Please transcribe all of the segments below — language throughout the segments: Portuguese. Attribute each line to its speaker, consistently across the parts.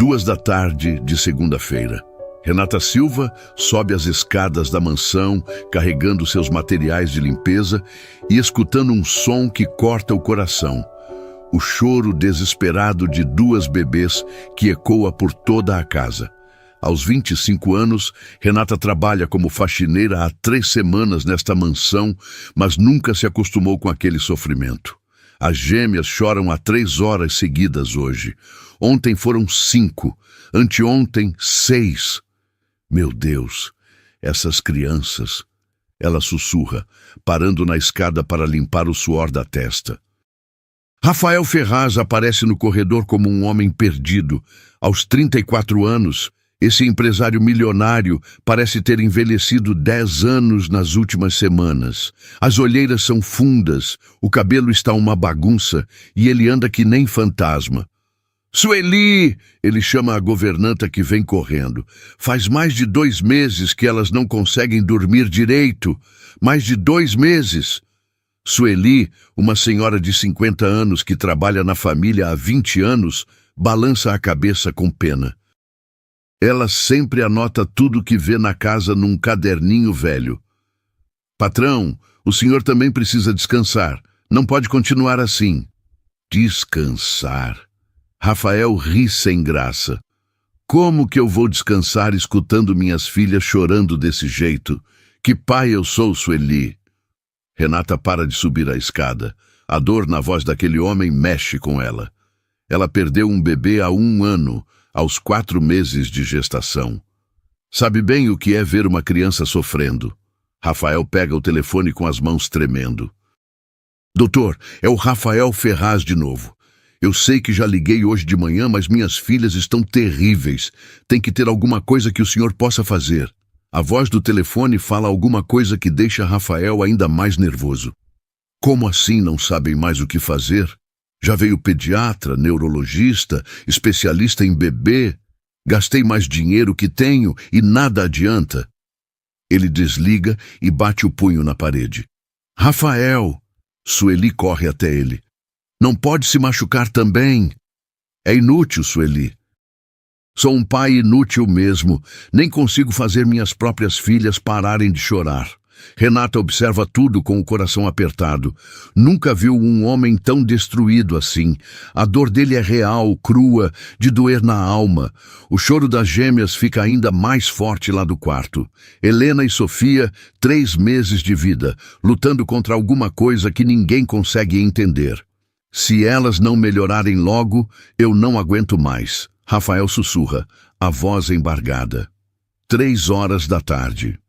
Speaker 1: 2 da tarde de segunda-feira. Renata Silva sobe as escadas da mansão, carregando seus materiais de limpeza e escutando um som que corta o coração. O choro desesperado de 2 bebês que ecoa por toda a casa. Aos 25 anos, Renata trabalha como faxineira há 3 semanas nesta mansão, mas nunca se acostumou com aquele sofrimento. As gêmeas choram há 3 horas seguidas hoje. Ontem foram 5, anteontem 6. Meu Deus, essas crianças... Ela sussurra, parando na escada para limpar o suor da testa. Rafael Ferraz aparece no corredor como um homem perdido. Aos 34 anos, esse empresário milionário parece ter envelhecido 10 anos nas últimas semanas. As olheiras são fundas, o cabelo está uma bagunça e ele anda que nem fantasma. Sueli! Ele chama a governanta que vem correndo. Faz mais de 2 meses que elas não conseguem dormir direito. Mais de 2 meses. Sueli, uma senhora de 50 anos que trabalha na família há 20 anos, balança a cabeça com pena. Ela sempre anota tudo que vê na casa num caderninho velho. Patrão, o senhor também precisa descansar. Não pode continuar assim. Descansar? Rafael ri sem graça. Como que eu vou descansar escutando minhas filhas chorando desse jeito? Que pai eu sou, Sueli? Renata para de subir a escada. A dor na voz daquele homem mexe com ela. Ela perdeu um bebê há 1 ano, aos 4 meses de gestação. Sabe bem o que é ver uma criança sofrendo. Rafael pega o telefone com as mãos tremendo. Doutor, é o Rafael Ferraz de novo. Eu sei que já liguei hoje de manhã, mas minhas filhas estão terríveis. Tem que ter alguma coisa que o senhor possa fazer. A voz do telefone fala alguma coisa que deixa Rafael ainda mais nervoso. Como assim não sabem mais o que fazer? Já veio pediatra, neurologista, especialista em bebê. Gastei mais dinheiro que tenho e nada adianta. Ele desliga e bate o punho na parede. Rafael! Sueli corre até ele. Não pode se machucar também. É inútil, Sueli. Sou um pai inútil mesmo. Nem consigo fazer minhas próprias filhas pararem de chorar. Renata observa tudo com o coração apertado. Nunca viu um homem tão destruído assim. A dor dele é real, crua, de doer na alma. O choro das gêmeas fica ainda mais forte lá do quarto. Helena e Sofia, 3 meses de vida, lutando contra alguma coisa que ninguém consegue entender. Se elas não melhorarem logo, eu não aguento mais. Rafael sussurra, a voz embargada. 3 horas da tarde.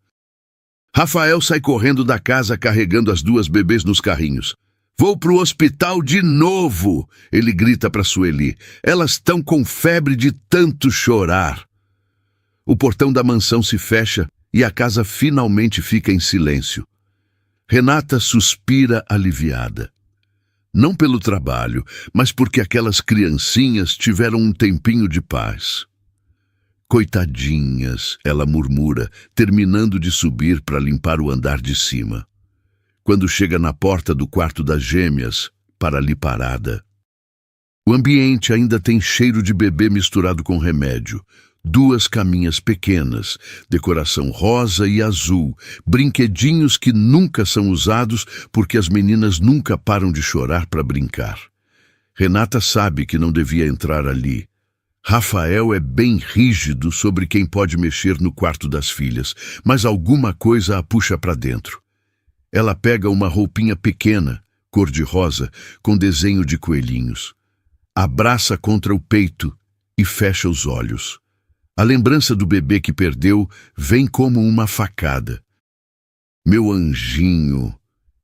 Speaker 1: Rafael sai correndo da casa carregando as 2 bebês nos carrinhos. Vou pro hospital de novo, ele grita para Sueli. Elas estão com febre de tanto chorar. O portão da mansão se fecha e a casa finalmente fica em silêncio. Renata suspira aliviada. Não pelo trabalho, mas porque aquelas criancinhas tiveram um tempinho de paz. Coitadinhas, ela murmura, terminando de subir para limpar o andar de cima. Quando chega na porta do quarto das gêmeas, para ali parada. O ambiente ainda tem cheiro de bebê misturado com remédio. 2 caminhas pequenas, decoração rosa e azul, brinquedinhos que nunca são usados porque as meninas nunca param de chorar para brincar. Renata sabe que não devia entrar ali. Rafael é bem rígido sobre quem pode mexer no quarto das filhas, mas alguma coisa a puxa para dentro. Ela pega uma roupinha pequena, cor-de-rosa, com desenho de coelhinhos. Abraça contra o peito e fecha os olhos. A lembrança do bebê que perdeu vem como uma facada. Meu anjinho,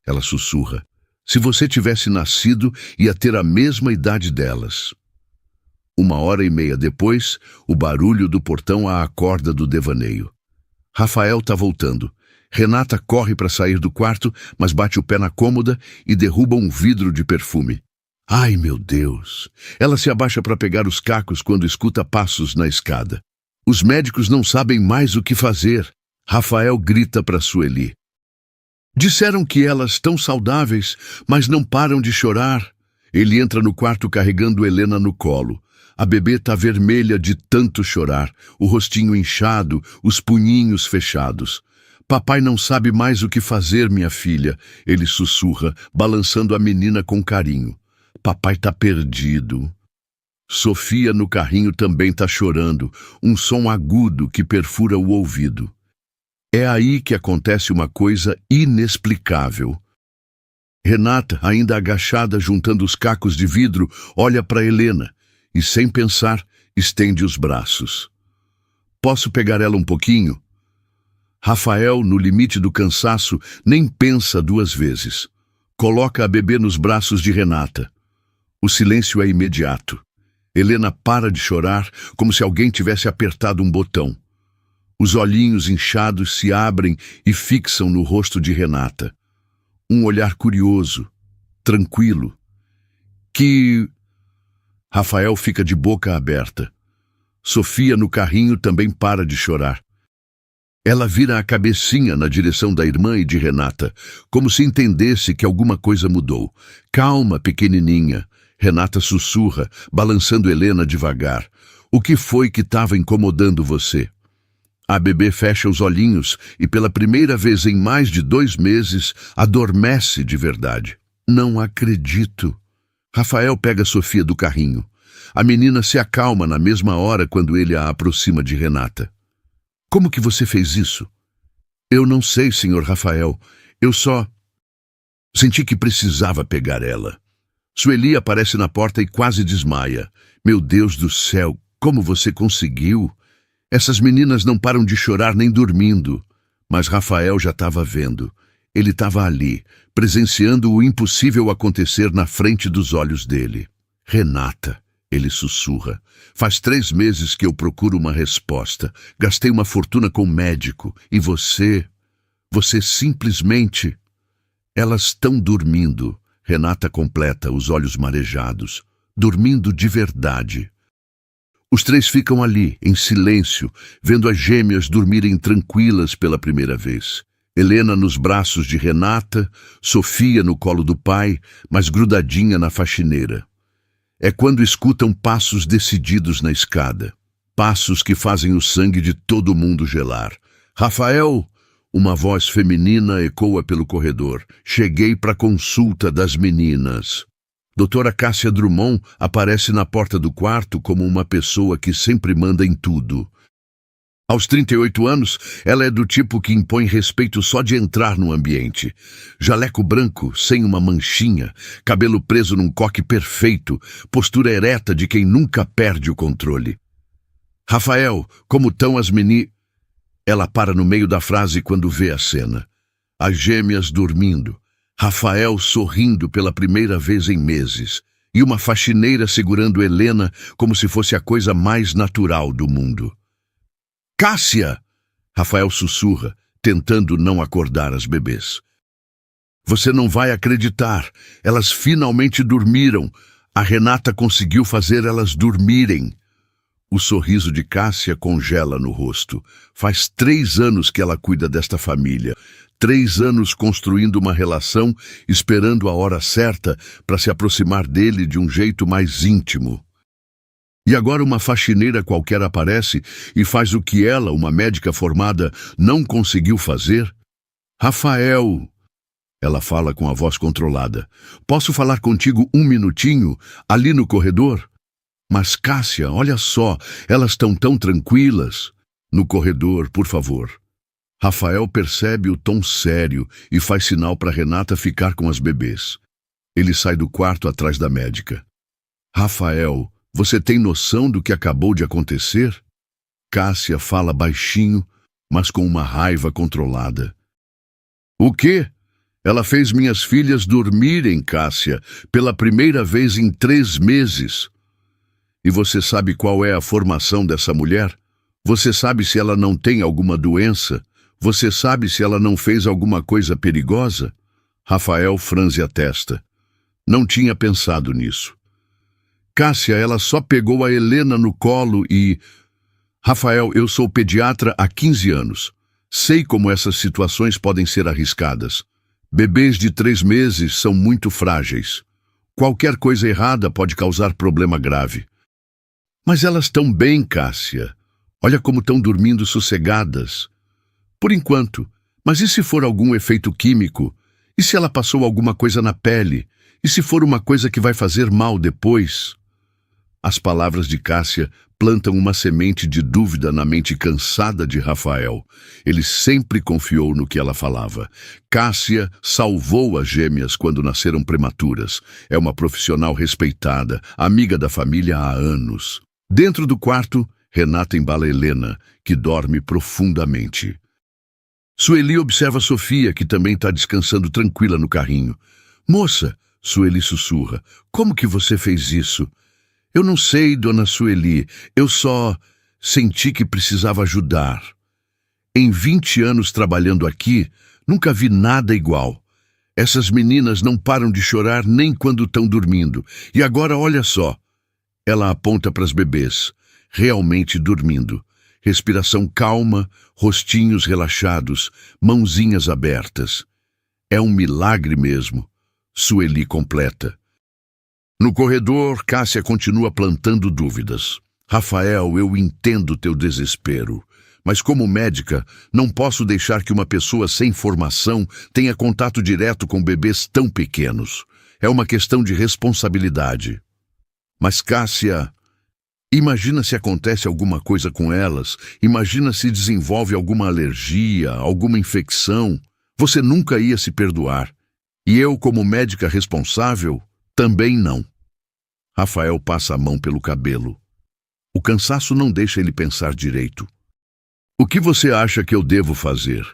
Speaker 1: ela sussurra, se você tivesse nascido, ia ter a mesma idade delas. 1h30 depois, o barulho do portão a acorda do devaneio. Rafael está voltando. Renata corre para sair do quarto, mas bate o pé na cômoda e derruba um vidro de perfume. Ai, meu Deus! Ela se abaixa para pegar os cacos quando escuta passos na escada. Os médicos não sabem mais o que fazer. Rafael grita para Sueli. Disseram que elas estão saudáveis, mas não param de chorar. Ele entra no quarto carregando Helena no colo. A bebê tá vermelha de tanto chorar, o rostinho inchado, os punhinhos fechados. Papai não sabe mais o que fazer, minha filha, ele sussurra, balançando a menina com carinho. Papai tá perdido. Sofia no carrinho também tá chorando, um som agudo que perfura o ouvido. É aí que acontece uma coisa inexplicável. Renata, ainda agachada juntando os cacos de vidro, olha para Helena e, sem pensar, estende os braços. Posso pegar ela um pouquinho? Rafael, no limite do cansaço, nem pensa duas vezes. Coloca a bebê nos braços de Renata. O silêncio é imediato. Helena para de chorar, como se alguém tivesse apertado um botão. Os olhinhos inchados se abrem e fixam no rosto de Renata. Um olhar curioso, tranquilo. Rafael fica de boca aberta. Sofia, no carrinho, também para de chorar. Ela vira a cabecinha na direção da irmã e de Renata, como se entendesse que alguma coisa mudou. Calma, pequenininha. Renata sussurra, balançando Helena devagar. O que foi que estava incomodando você? A bebê fecha os olhinhos e, pela primeira vez em mais de 2 meses, adormece de verdade. Não acredito. Rafael pega Sofia do carrinho. A menina se acalma na mesma hora quando ele a aproxima de Renata. Como que você fez isso? Eu não sei, senhor Rafael. Eu só senti que precisava pegar ela. Sueli aparece na porta e quase desmaia. Meu Deus do céu, como você conseguiu? Essas meninas não param de chorar nem dormindo. Mas Rafael já estava vendo. Ele estava ali, presenciando o impossível acontecer na frente dos olhos dele. Renata, ele sussurra. Faz 3 meses que eu procuro uma resposta. Gastei uma fortuna com médico. E você simplesmente... Elas estão dormindo. Renata completa, os olhos marejados. Dormindo de verdade. Os 3 ficam ali, em silêncio, vendo as gêmeas dormirem tranquilas pela primeira vez. Helena nos braços de Renata, Sofia no colo do pai, mas grudadinha na faxineira. É quando escutam passos decididos na escada. Passos que fazem o sangue de todo mundo gelar. Rafael! Uma voz feminina ecoa pelo corredor. Cheguei para a consulta das meninas. Doutora Cássia Drummond aparece na porta do quarto como uma pessoa que sempre manda em tudo. Aos 38 anos, ela é do tipo que impõe respeito só de entrar no ambiente. Jaleco branco, sem uma manchinha, cabelo preso num coque perfeito, postura ereta de quem nunca perde o controle. Rafael, como estão as meninas? Ela para no meio da frase quando vê a cena. As gêmeas dormindo, Rafael sorrindo pela primeira vez em meses, e uma faxineira segurando Helena como se fosse a coisa mais natural do mundo. Cássia! Rafael sussurra, tentando não acordar as bebês. Você não vai acreditar. Elas finalmente dormiram. A Renata conseguiu fazer elas dormirem. O sorriso de Cássia congela no rosto. Faz 3 anos que ela cuida desta família. 3 anos construindo uma relação, esperando a hora certa para se aproximar dele de um jeito mais íntimo. E agora uma faxineira qualquer aparece e faz o que ela, uma médica formada, não conseguiu fazer? Rafael! Ela fala com a voz controlada. Posso falar contigo 1 minutinho, ali no corredor? Mas, Cássia, olha só, elas estão tão tranquilas. No corredor, por favor. Rafael percebe o tom sério e faz sinal para Renata ficar com as bebês. Ele sai do quarto atrás da médica. Rafael, você tem noção do que acabou de acontecer? Cássia fala baixinho, mas com uma raiva controlada. O quê? Ela fez minhas filhas dormirem, Cássia, pela primeira vez em 3 meses. E você sabe qual é a formação dessa mulher? Você sabe se ela não tem alguma doença? Você sabe se ela não fez alguma coisa perigosa? Rafael franze a testa. Não tinha pensado nisso. Cássia, ela só pegou a Helena no colo e... Rafael, eu sou pediatra há 15 anos. Sei como essas situações podem ser arriscadas. Bebês de 3 meses são muito frágeis. Qualquer coisa errada pode causar problema grave. Mas elas estão bem, Cássia. Olha como estão dormindo sossegadas. Por enquanto. Mas e se for algum efeito químico? E se ela passou alguma coisa na pele? E se for uma coisa que vai fazer mal depois? As palavras de Cássia plantam uma semente de dúvida na mente cansada de Rafael. Ele sempre confiou no que ela falava. Cássia salvou as gêmeas quando nasceram prematuras. É uma profissional respeitada, amiga da família há anos. Dentro do quarto, Renata embala Helena, que dorme profundamente. Sueli observa Sofia, que também está descansando tranquila no carrinho. Moça, Sueli sussurra, como que você fez isso? Eu não sei, dona Sueli, eu só senti que precisava ajudar. Em 20 anos trabalhando aqui, nunca vi nada igual. Essas meninas não param de chorar nem quando estão dormindo. E agora olha só. Ela aponta para as bebês, realmente dormindo. Respiração calma, rostinhos relaxados, mãozinhas abertas. É um milagre mesmo. Sueli completa. No corredor, Cássia continua plantando dúvidas. Rafael, eu entendo teu desespero, mas como médica, não posso deixar que uma pessoa sem formação tenha contato direto com bebês tão pequenos. É uma questão de responsabilidade. Mas Cássia, imagina se acontece alguma coisa com elas, imagina se desenvolve alguma alergia, alguma infecção. Você nunca ia se perdoar. E eu, como médica responsável, também não. Rafael passa a mão pelo cabelo. O cansaço não deixa ele pensar direito. O que você acha que eu devo fazer?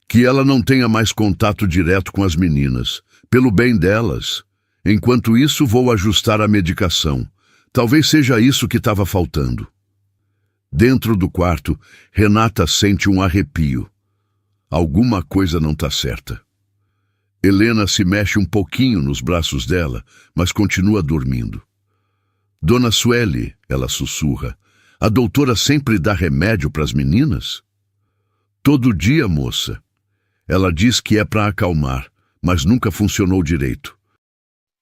Speaker 1: Que ela não tenha mais contato direto com as meninas, pelo bem delas. Enquanto isso, vou ajustar a medicação. Talvez seja isso que estava faltando. Dentro do quarto, Renata sente um arrepio. Alguma coisa não está certa. Helena se mexe um pouquinho nos braços dela, mas continua dormindo. Dona Sueli, ela sussurra, a doutora sempre dá remédio para as meninas? Todo dia, moça. Ela diz que é para acalmar, mas nunca funcionou direito.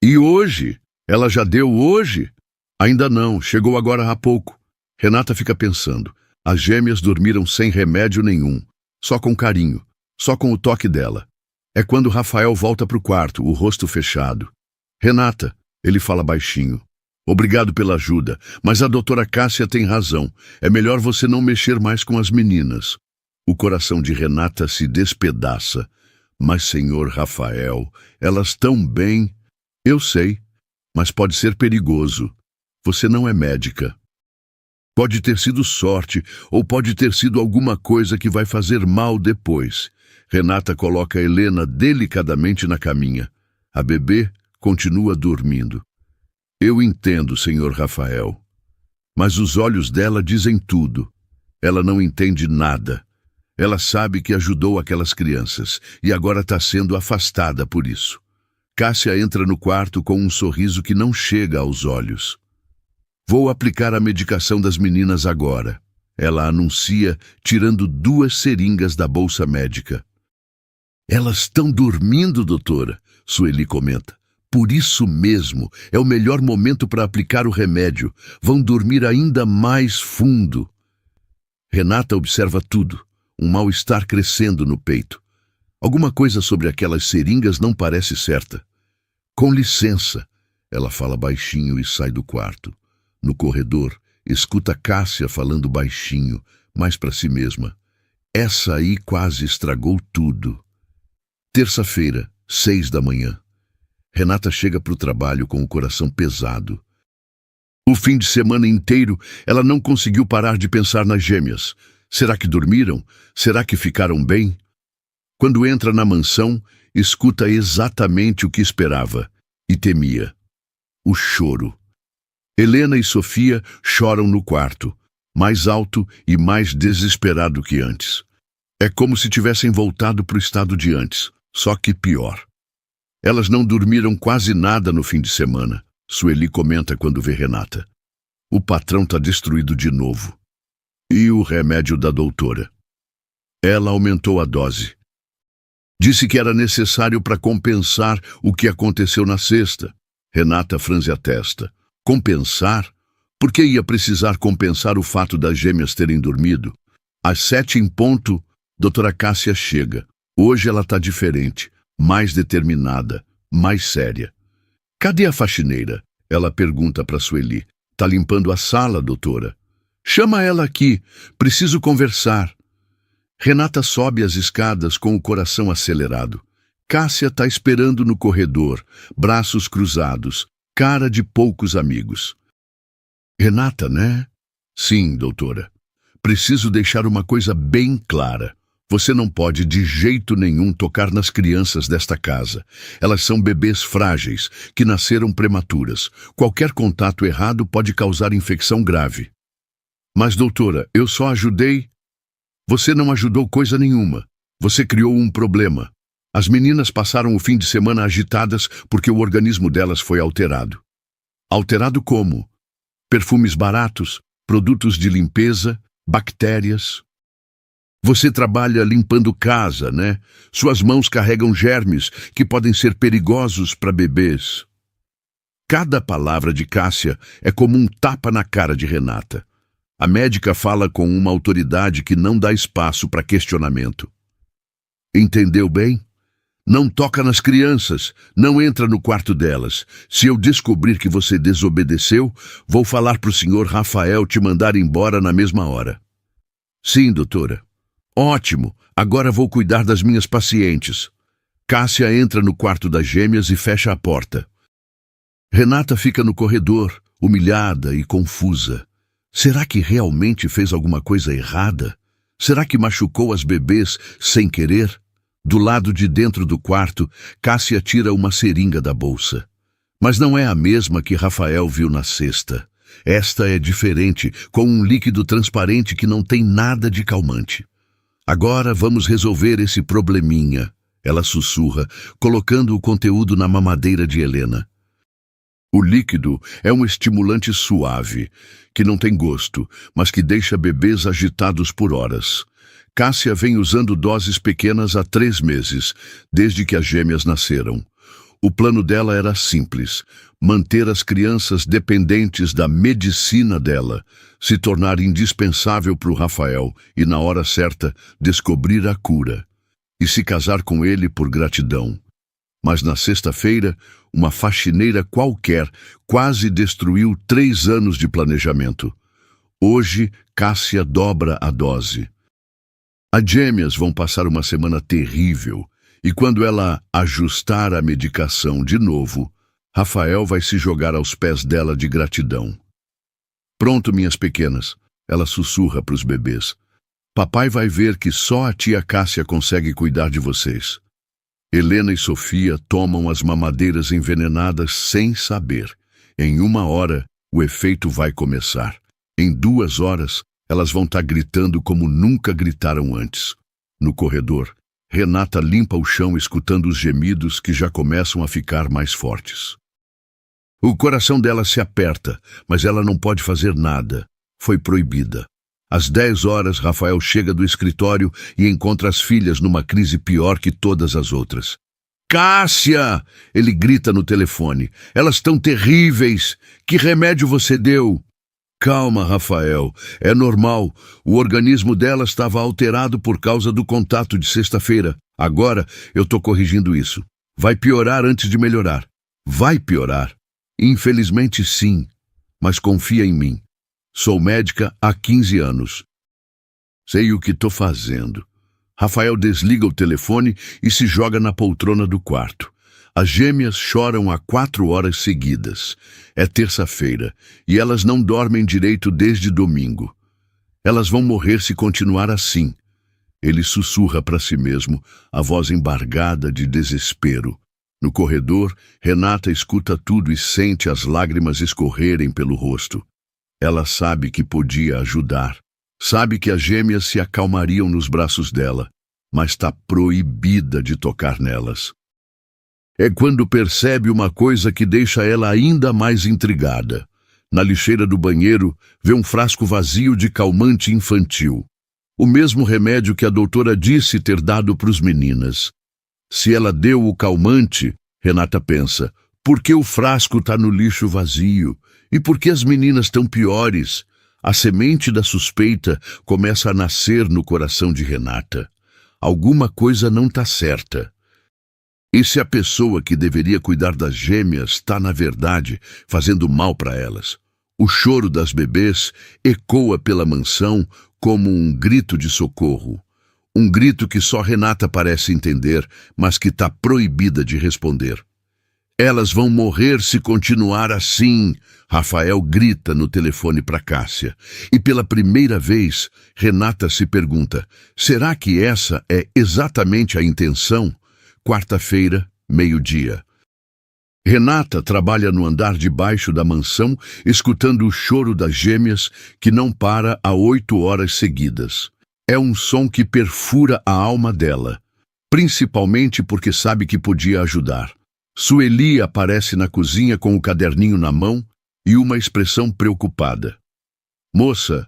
Speaker 1: E hoje? Ela já deu hoje? Ainda não, chegou agora há pouco. Renata fica pensando. As gêmeas dormiram sem remédio nenhum, só com carinho, só com o toque dela. É quando Rafael volta para o quarto, o rosto fechado. Renata, ele fala baixinho. Obrigado pela ajuda, mas a doutora Cássia tem razão. É melhor você não mexer mais com as meninas. O coração de Renata se despedaça. Mas, senhor Rafael, elas estão bem. Eu sei, mas pode ser perigoso. Você não é médica. Pode ter sido sorte, ou pode ter sido alguma coisa que vai fazer mal depois. Renata coloca Helena delicadamente na caminha. A bebê continua dormindo. Eu entendo, senhor Rafael. Mas os olhos dela dizem tudo. Ela não entende nada. Ela sabe que ajudou aquelas crianças e agora está sendo afastada por isso. Cássia entra no quarto com um sorriso que não chega aos olhos. Vou aplicar a medicação das meninas agora. Ela anuncia, tirando 2 seringas da bolsa médica. Elas estão dormindo, doutora, Sueli comenta. Por isso mesmo, é o melhor momento para aplicar o remédio. Vão dormir ainda mais fundo. Renata observa tudo, um mal-estar crescendo no peito. Alguma coisa sobre aquelas seringas não parece certa. Com licença, ela fala baixinho e sai do quarto. No corredor, escuta Cássia falando baixinho, mais para si mesma. Essa aí quase estragou tudo. Terça-feira, 6 da manhã. Renata chega para o trabalho com o coração pesado. O fim de semana inteiro, ela não conseguiu parar de pensar nas gêmeas. Será que dormiram? Será que ficaram bem? Quando entra na mansão, escuta exatamente o que esperava e temia. O choro. Helena e Sofia choram no quarto, mais alto e mais desesperado que antes. É como se tivessem voltado para o estado de antes, só que pior. Elas não dormiram quase nada no fim de semana, Sueli comenta quando vê Renata. O patrão está destruído de novo. E o remédio da doutora? Ela aumentou a dose. Disse que era necessário para compensar o que aconteceu na sexta. Renata franze a testa. Compensar? Por que ia precisar compensar o fato das gêmeas terem dormido? Às 7 em ponto, doutora Cássia chega. Hoje ela está diferente, mais determinada, mais séria. Cadê a faxineira? Ela pergunta para Sueli. Tá limpando a sala, doutora. Chama ela aqui, preciso conversar. Renata sobe as escadas com o coração acelerado. Cássia está esperando no corredor, braços cruzados, cara de poucos amigos. Renata, né? Sim, doutora. Preciso deixar uma coisa bem clara. Você não pode de jeito nenhum tocar nas crianças desta casa. Elas são bebês frágeis, que nasceram prematuras. Qualquer contato errado pode causar infecção grave. Mas, doutora, eu só ajudei... Você não ajudou coisa nenhuma. Você criou um problema. As meninas passaram o fim de semana agitadas porque o organismo delas foi alterado. Alterado como? Perfumes baratos, produtos de limpeza, bactérias... Você trabalha limpando casa, né? Suas mãos carregam germes que podem ser perigosos para bebês. Cada palavra de Cássia é como um tapa na cara de Renata. A médica fala com uma autoridade que não dá espaço para questionamento. Entendeu bem? Não toca nas crianças, não entra no quarto delas. Se eu descobrir que você desobedeceu, vou falar para o senhor Rafael te mandar embora na mesma hora. Sim, doutora. Ótimo, agora vou cuidar das minhas pacientes. Cássia entra no quarto das gêmeas e fecha a porta. Renata fica no corredor, humilhada e confusa. Será que realmente fez alguma coisa errada? Será que machucou as bebês sem querer? Do lado de dentro do quarto, Cássia tira uma seringa da bolsa. Mas não é a mesma que Rafael viu na cesta. Esta é diferente, com um líquido transparente que não tem nada de calmante. Agora vamos resolver esse probleminha, ela sussurra, colocando o conteúdo na mamadeira de Helena. O líquido é um estimulante suave, que não tem gosto, mas que deixa bebês agitados por horas. Cássia vem usando doses pequenas há 3 meses, desde que as gêmeas nasceram. O plano dela era simples: manter as crianças dependentes da medicina dela, se tornar indispensável para o Rafael e, na hora certa, descobrir a cura. E se casar com ele por gratidão. Mas na sexta-feira, uma faxineira qualquer quase destruiu 3 anos de planejamento. Hoje, Cássia dobra a dose. As gêmeas vão passar uma semana terrível. E quando ela ajustar a medicação de novo, Rafael vai se jogar aos pés dela de gratidão. Pronto, minhas pequenas, ela sussurra para os bebês. Papai vai ver que só a tia Cássia consegue cuidar de vocês. Helena e Sofia tomam as mamadeiras envenenadas sem saber. Em 1 hora, o efeito vai começar. Em 2 horas, elas vão estar gritando como nunca gritaram antes. No corredor, Renata limpa o chão escutando os gemidos que já começam a ficar mais fortes. O coração dela se aperta, mas ela não pode fazer nada. Foi proibida. Às 10 horas, Rafael chega do escritório e encontra as filhas numa crise pior que todas as outras. Cássia! Ele grita no telefone. Elas estão terríveis! Que remédio você deu? Calma, Rafael. É normal. O organismo dela estava alterado por causa do contato de sexta-feira. Agora eu estou corrigindo isso. Vai piorar antes de melhorar. Vai piorar. Infelizmente, sim. Mas confia em mim. Sou médica há 15 anos. Sei o que estou fazendo. Rafael desliga o telefone e se joga na poltrona do quarto. As gêmeas choram há 4 horas seguidas. É terça-feira e elas não dormem direito desde domingo. Elas vão morrer se continuar assim. Ele sussurra para si mesmo, a voz embargada de desespero. No corredor, Renata escuta tudo e sente as lágrimas escorrerem pelo rosto. Ela sabe que podia ajudar. Sabe que as gêmeas se acalmariam nos braços dela, mas está proibida de tocar nelas. É quando percebe uma coisa que deixa ela ainda mais intrigada. Na lixeira do banheiro, vê um frasco vazio de calmante infantil. O mesmo remédio que a doutora disse ter dado para os meninas. Se ela deu o calmante, Renata pensa, por que o frasco está no lixo vazio? E por que as meninas tão piores? A semente da suspeita começa a nascer no coração de Renata. Alguma coisa não está certa. E se a pessoa que deveria cuidar das gêmeas está, na verdade, fazendo mal para elas? O choro das bebês ecoa pela mansão como um grito de socorro. Um grito que só Renata parece entender, mas que está proibida de responder. Elas vão morrer se continuar assim, Rafael grita no telefone para Cássia. E pela primeira vez, Renata se pergunta, será que essa é exatamente a intenção? Quarta-feira, meio-dia. Renata trabalha no andar de baixo da mansão, escutando o choro das gêmeas, que não para há 8 horas seguidas. É um som que perfura a alma dela, principalmente porque sabe que podia ajudar. Sueli aparece na cozinha com o caderninho na mão e uma expressão preocupada. Moça,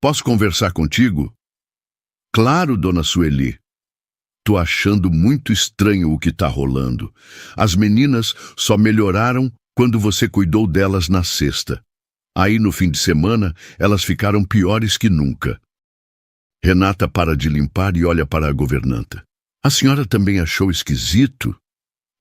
Speaker 1: posso conversar contigo? Claro, dona Sueli. Tô achando muito estranho o que tá rolando. As meninas só melhoraram quando você cuidou delas na sexta. Aí, no fim de semana, elas ficaram piores que nunca. Renata para de limpar e olha para a governanta. A senhora também achou esquisito?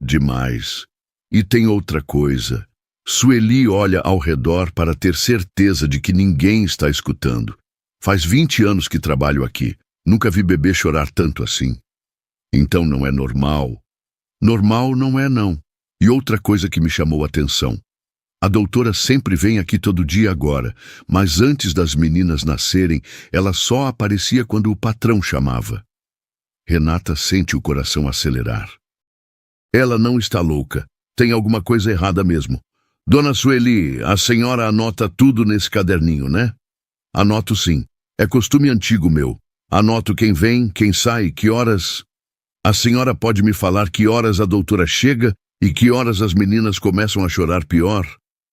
Speaker 1: Demais. E tem outra coisa. Sueli olha ao redor para ter certeza de que ninguém está escutando. Faz 20 anos que trabalho aqui. Nunca vi bebê chorar tanto assim. Então não é normal. Normal não é, não. E outra coisa que me chamou a atenção. A doutora sempre vem aqui todo dia agora, mas antes das meninas nascerem, ela só aparecia quando o patrão chamava. Renata sente o coração acelerar. Ela não está louca. Tem alguma coisa errada mesmo. Dona Sueli, a senhora anota tudo nesse caderninho, né? Anoto sim. É costume antigo meu. Anoto quem vem, quem sai, que horas... A senhora pode me falar que horas a doutora chega e que horas as meninas começam a chorar pior?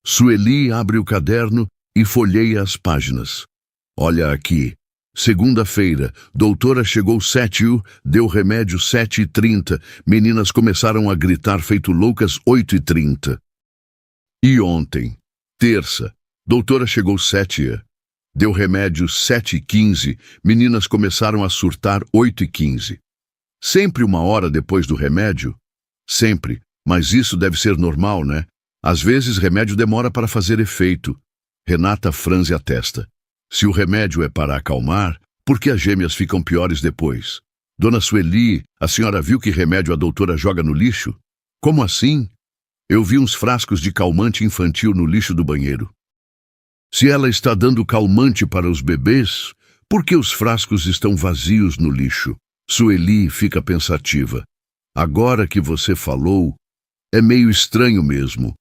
Speaker 1: Sueli abre o caderno e folheia as páginas. Olha aqui. Segunda-feira, doutora chegou 7h, deu remédio 7h30. Meninas começaram a gritar feito loucas 8h30. E ontem, terça, doutora chegou 7h, deu remédio 7h15. Meninas começaram a surtar 8h15. Sempre 1 hora depois do remédio? Sempre, mas isso deve ser normal, né? Às vezes remédio demora para fazer efeito. Renata franze a testa. Se o remédio é para acalmar, por que as gêmeas ficam piores depois? Dona Sueli, a senhora viu que remédio a doutora joga no lixo? Como assim? Eu vi uns frascos de calmante infantil no lixo do banheiro. Se ela está dando calmante para os bebês, por que os frascos estão vazios no lixo? Sueli fica pensativa. Agora que você falou, é meio estranho mesmo.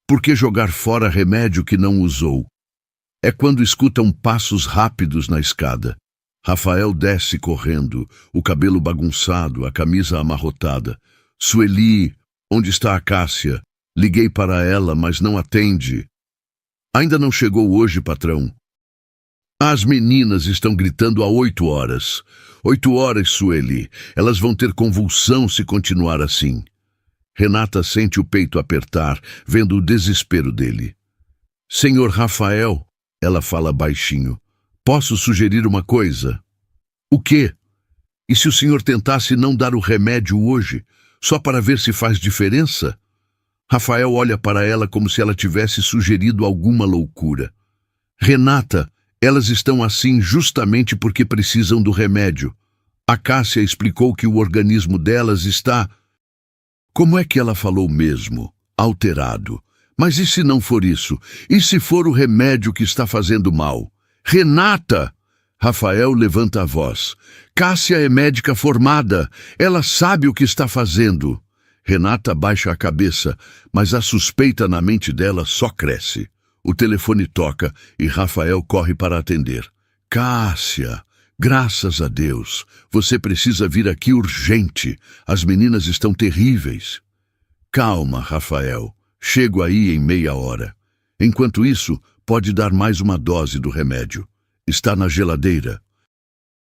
Speaker 1: Por que jogar fora remédio que não usou? É quando escutam passos rápidos na escada. Rafael desce correndo, o cabelo bagunçado, a camisa amarrotada. Sueli, onde está a Cássia? Liguei para ela, mas não atende. Ainda não chegou hoje, patrão. As meninas estão gritando há 8 horas. 8 horas, Sueli. Elas vão ter convulsão se continuar assim. Renata sente o peito apertar, vendo o desespero dele. Senhor Rafael, ela fala baixinho, posso sugerir uma coisa? O quê? E se o senhor tentasse não dar o remédio hoje, só para ver se faz diferença? Rafael olha para ela como se ela tivesse sugerido alguma loucura. Renata, elas estão assim justamente porque precisam do remédio. A Cássia explicou que o organismo delas está... Como é que ela falou mesmo? Alterado. Mas e se não for isso? E se for o remédio que está fazendo mal? Renata! Rafael levanta a voz. Cássia é médica formada. Ela sabe o que está fazendo. Renata baixa a cabeça, mas a suspeita na mente dela só cresce. O telefone toca e Rafael corre para atender. Cássia, graças a Deus, você precisa vir aqui urgente. As meninas estão terríveis. Calma, Rafael. Chego aí em meia hora. Enquanto isso, pode dar mais uma dose do remédio. Está na geladeira.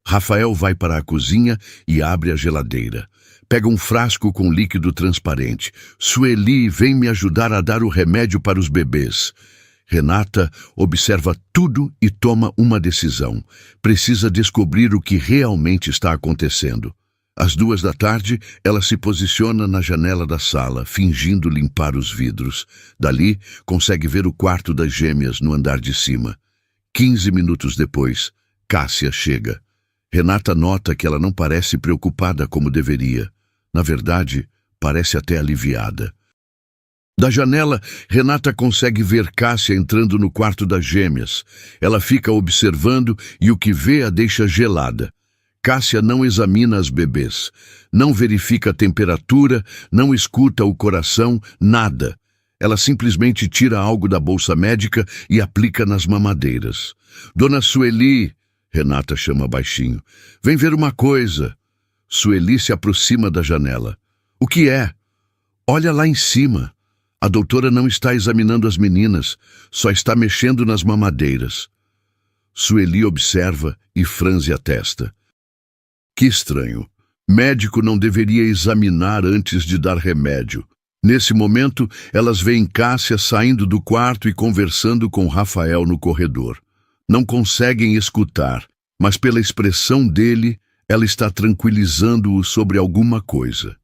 Speaker 1: Rafael vai para a cozinha e abre a geladeira. Pega um frasco com líquido transparente. Sueli, vem me ajudar a dar o remédio para os bebês. Renata observa tudo e toma uma decisão. Precisa descobrir o que realmente está acontecendo. Às 2 da tarde, ela se posiciona na janela da sala, fingindo limpar os vidros. Dali, consegue ver o quarto das gêmeas no andar de cima. 15 minutos depois, Cássia chega. Renata nota que ela não parece preocupada como deveria. Na verdade, parece até aliviada. Da janela, Renata consegue ver Cássia entrando no quarto das gêmeas. Ela fica observando e o que vê a deixa gelada. Cássia não examina as bebês, não verifica a temperatura, não escuta o coração, nada. Ela simplesmente tira algo da bolsa médica e aplica nas mamadeiras. Dona Sueli, Renata chama baixinho, vem ver uma coisa. Sueli se aproxima da janela. O que é? Olha lá em cima. A doutora não está examinando as meninas, só está mexendo nas mamadeiras. Sueli observa e franze a testa. Que estranho. Médico não deveria examinar antes de dar remédio. Nesse momento, elas veem Cássia saindo do quarto e conversando com Rafael no corredor. Não conseguem escutar, mas pela expressão dele, ela está tranquilizando-o sobre alguma coisa.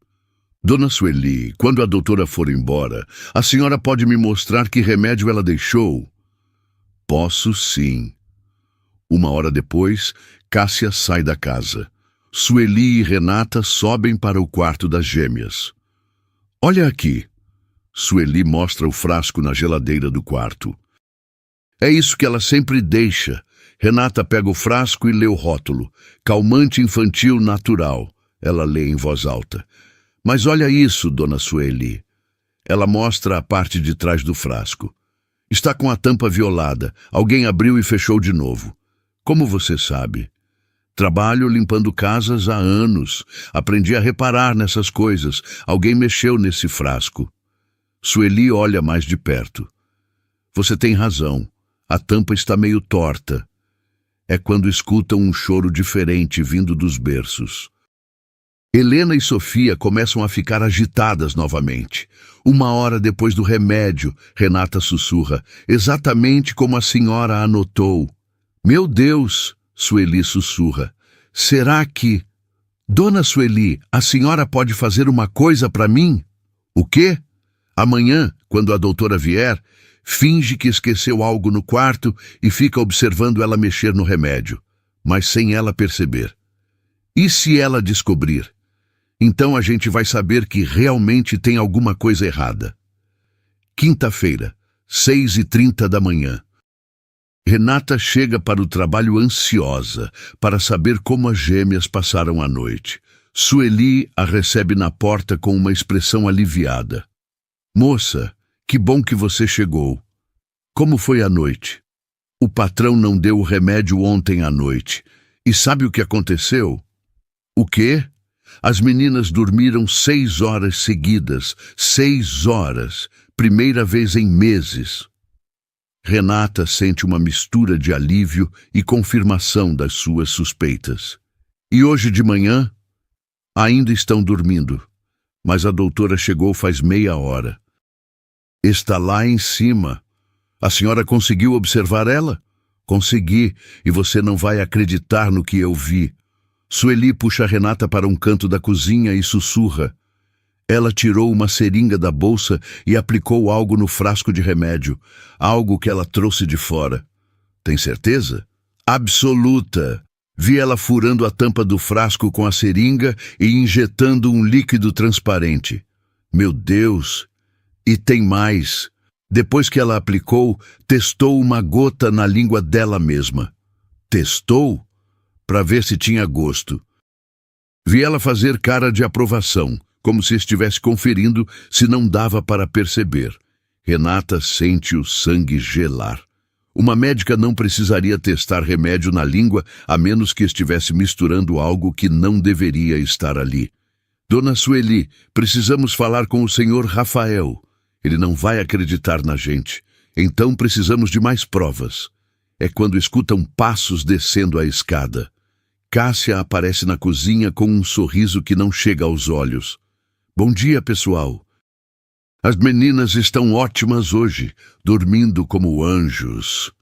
Speaker 1: Dona Sueli, quando a doutora for embora, a senhora pode me mostrar que remédio ela deixou? Posso sim. 1 hora depois, Cássia sai da casa. Sueli e Renata sobem para o quarto das gêmeas. Olha aqui. Sueli mostra o frasco na geladeira do quarto. É isso que ela sempre deixa. Renata pega o frasco e lê o rótulo. Calmante infantil natural. Ela lê em voz alta. Mas olha isso, Dona Sueli. Ela mostra a parte de trás do frasco. Está com a tampa violada. Alguém abriu e fechou de novo. Como você sabe? Trabalho limpando casas há anos. Aprendi a reparar nessas coisas. Alguém mexeu nesse frasco. Sueli olha mais de perto. Você tem razão. A tampa está meio torta. É quando escutam um choro diferente vindo dos berços. Helena e Sofia começam a ficar agitadas novamente. 1 hora depois do remédio, Renata sussurra, exatamente como a senhora anotou. Meu Deus! Sueli sussurra. Será que... Dona Sueli, a senhora pode fazer uma coisa para mim? O quê? Amanhã, quando a doutora vier, finge que esqueceu algo no quarto e fica observando ela mexer no remédio, mas sem ela perceber. E se ela descobrir? Então a gente vai saber que realmente tem alguma coisa errada. Quinta-feira, 6h30 da manhã. Renata chega para o trabalho ansiosa para saber como as gêmeas passaram a noite. Sueli a recebe na porta com uma expressão aliviada. Moça, que bom que você chegou. Como foi a noite? O patrão não deu o remédio ontem à noite. E sabe o que aconteceu? O quê? As meninas dormiram 6 horas seguidas. 6 horas. Primeira vez em meses. Renata sente uma mistura de alívio e confirmação das suas suspeitas. E hoje de manhã? Ainda estão dormindo, mas a doutora chegou faz meia hora. Está lá em cima. A senhora conseguiu observar ela? Consegui, e você não vai acreditar no que eu vi. Sueli puxa Renata para um canto da cozinha e sussurra. Ela tirou uma seringa da bolsa e aplicou algo no frasco de remédio, algo que ela trouxe de fora. Tem certeza? Absoluta. Vi ela furando a tampa do frasco com a seringa e injetando um líquido transparente. Meu Deus! E tem mais. Depois que ela aplicou, testou uma gota na língua dela mesma. Testou? Para ver se tinha gosto. Vi ela fazer cara de aprovação, como se estivesse conferindo se não dava para perceber. Renata sente o sangue gelar. Uma médica não precisaria testar remédio na língua a menos que estivesse misturando algo que não deveria estar ali. Dona Sueli, precisamos falar com o senhor Rafael. Ele não vai acreditar na gente. Então precisamos de mais provas. É quando escutam passos descendo a escada. Cássia aparece na cozinha com um sorriso que não chega aos olhos. Bom dia, pessoal. As meninas estão ótimas hoje, dormindo como anjos.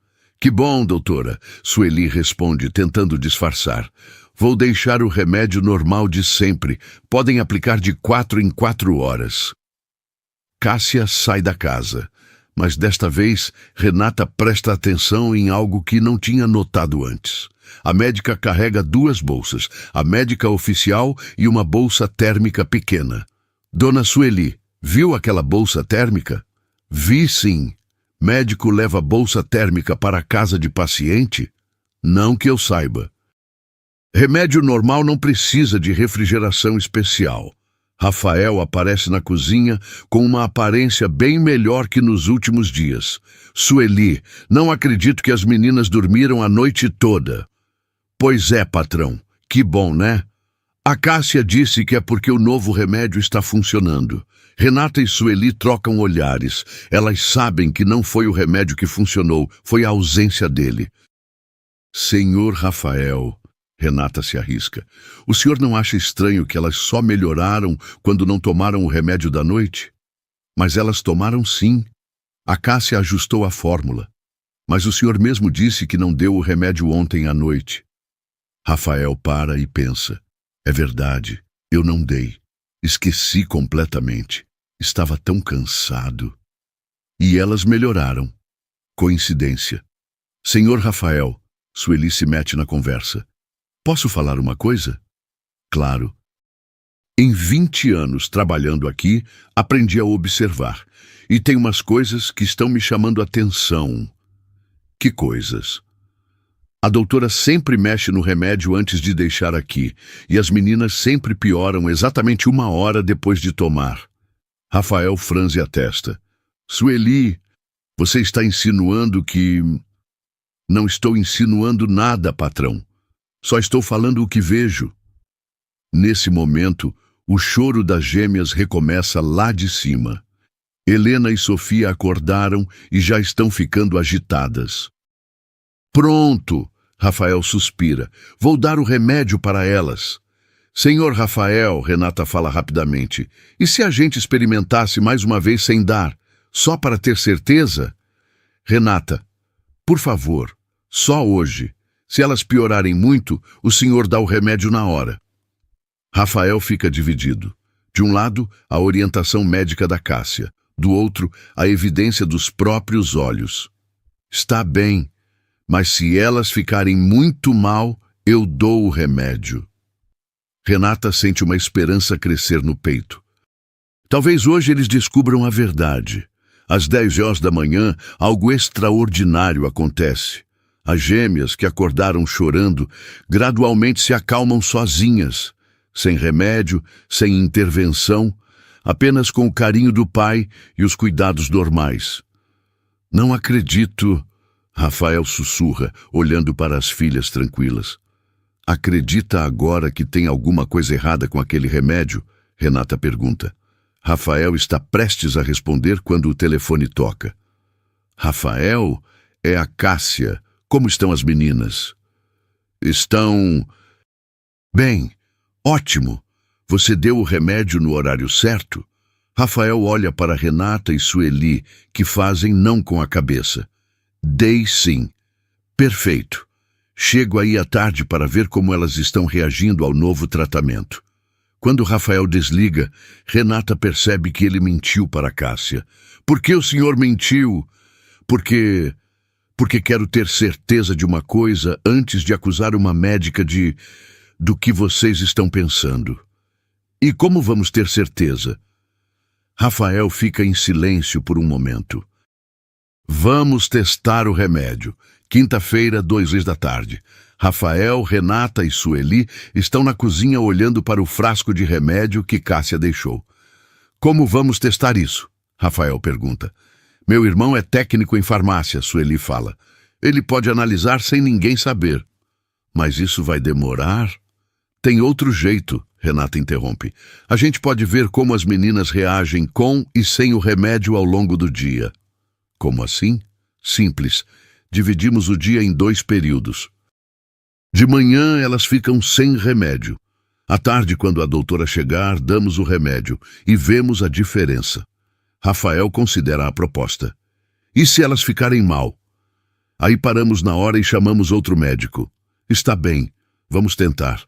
Speaker 1: Que bom, doutora, Sueli responde, tentando disfarçar. Vou deixar o remédio normal de sempre. Podem aplicar de 4 em 4 horas. Cássia sai da casa, mas desta vez Renata presta atenção em algo que não tinha notado antes. A médica carrega 2 bolsas, a médica oficial e uma bolsa térmica pequena. Dona Sueli, viu aquela bolsa térmica? Vi sim. Médico leva bolsa térmica para a casa de paciente? Não que eu saiba. Remédio normal não precisa de refrigeração especial. Rafael aparece na cozinha com uma aparência bem melhor que nos últimos dias. Sueli, não acredito que as meninas dormiram a noite toda. Pois é, patrão. Que bom, né? A Cássia disse que é porque o novo remédio está funcionando. Renata e Sueli trocam olhares. Elas sabem que não foi o remédio que funcionou, foi a ausência dele. Senhor Rafael, Renata se arrisca. O senhor não acha estranho que elas só melhoraram quando não tomaram o remédio da noite? Mas elas tomaram sim. A Cássia ajustou a fórmula. Mas o senhor mesmo disse que não deu o remédio ontem à noite. Rafael para e pensa. É verdade, eu não dei. Esqueci completamente. Estava tão cansado. E elas melhoraram. Coincidência. Senhor Rafael, Sueli se mete na conversa. Posso falar uma coisa? Claro. Em 20 anos trabalhando aqui, aprendi a observar. E tem umas coisas que estão me chamando a atenção. Que coisas? A doutora sempre mexe no remédio antes de deixar aqui, e as meninas sempre pioram exatamente 1 hora depois de tomar. Rafael franze a testa. Sueli, você está insinuando que... Não estou insinuando nada, patrão. Só estou falando o que vejo. Nesse momento, o choro das gêmeas recomeça lá de cima. Helena e Sofia acordaram e já estão ficando agitadas. Pronto, Rafael suspira. Vou dar o remédio para elas. Senhor Rafael, Renata fala rapidamente, e se a gente experimentasse mais uma vez sem dar, só para ter certeza? Renata, por favor, só hoje. Se elas piorarem muito, o senhor dá o remédio na hora. Rafael fica dividido. De um lado, a orientação médica da Cássia. Do outro, a evidência dos próprios olhos. Está bem, mas se elas ficarem muito mal, eu dou o remédio. Renata sente uma esperança crescer no peito. Talvez hoje eles descubram a verdade. Às 10 horas da manhã, algo extraordinário acontece. As gêmeas, que acordaram chorando, gradualmente se acalmam sozinhas, sem remédio, sem intervenção, apenas com o carinho do pai e os cuidados normais. Não acredito, Rafael sussurra, olhando para as filhas tranquilas. Acredita agora que tem alguma coisa errada com aquele remédio? Renata pergunta. Rafael está prestes a responder quando o telefone toca. Rafael, é a Cássia. Como estão as meninas? Estão... Bem, ótimo. Você deu o remédio no horário certo? Rafael olha para Renata e Sueli, que fazem não com a cabeça. Dei sim. Perfeito. Chego aí à tarde para ver como elas estão reagindo ao novo tratamento. Quando Rafael desliga, Renata percebe que ele mentiu para Cássia. Por que o senhor mentiu? Porque quero ter certeza de uma coisa antes de acusar uma médica do que vocês estão pensando. E como vamos ter certeza? Rafael fica em silêncio por um momento. Vamos testar o remédio. Quinta-feira, 14h. Rafael, Renata e Sueli estão na cozinha olhando para o frasco de remédio que Cássia deixou. Como vamos testar isso? Rafael pergunta. Meu irmão é técnico em farmácia, Sueli fala. Ele pode analisar sem ninguém saber. Mas isso vai demorar? Tem outro jeito, Renata interrompe. A gente pode ver como as meninas reagem com e sem o remédio ao longo do dia. Como assim? Simples. Dividimos o dia em 2 períodos. De manhã elas ficam sem remédio. À tarde, quando a doutora chegar, damos o remédio e vemos a diferença. Rafael considera a proposta. E se elas ficarem mal? Aí paramos na hora e chamamos outro médico. Está bem, vamos tentar.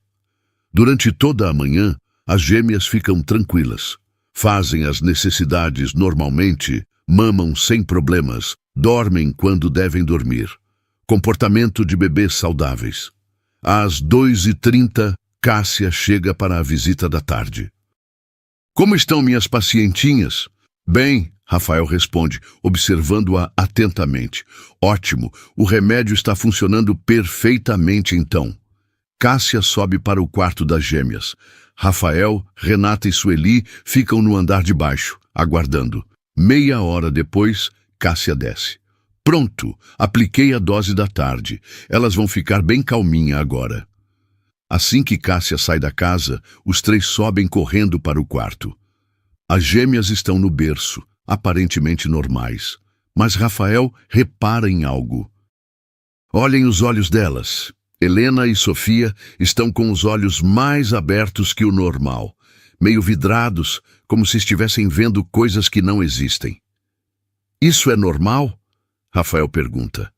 Speaker 1: Durante toda a manhã, as gêmeas ficam tranquilas. Fazem as necessidades normalmente, mamam sem problemas, dormem quando devem dormir. Comportamento de bebês saudáveis. Às 2h30, Cássia chega para a visita da tarde. Como estão minhas pacientinhas? Bem, Rafael responde, observando-a atentamente. Ótimo, o remédio está funcionando perfeitamente então. Cássia sobe para o quarto das gêmeas. Rafael, Renata e Sueli ficam no andar de baixo, aguardando. Meia hora depois, Cássia desce. Pronto, apliquei a dose da tarde. Elas vão ficar bem calminha agora. Assim que Cássia sai da casa, os três sobem correndo para o quarto. As gêmeas estão no berço, aparentemente normais. Mas Rafael repara em algo. Olhem os olhos delas. Helena e Sofia estão com os olhos mais abertos que o normal, meio vidrados, como se estivessem vendo coisas que não existem. Isso é normal? Rafael pergunta.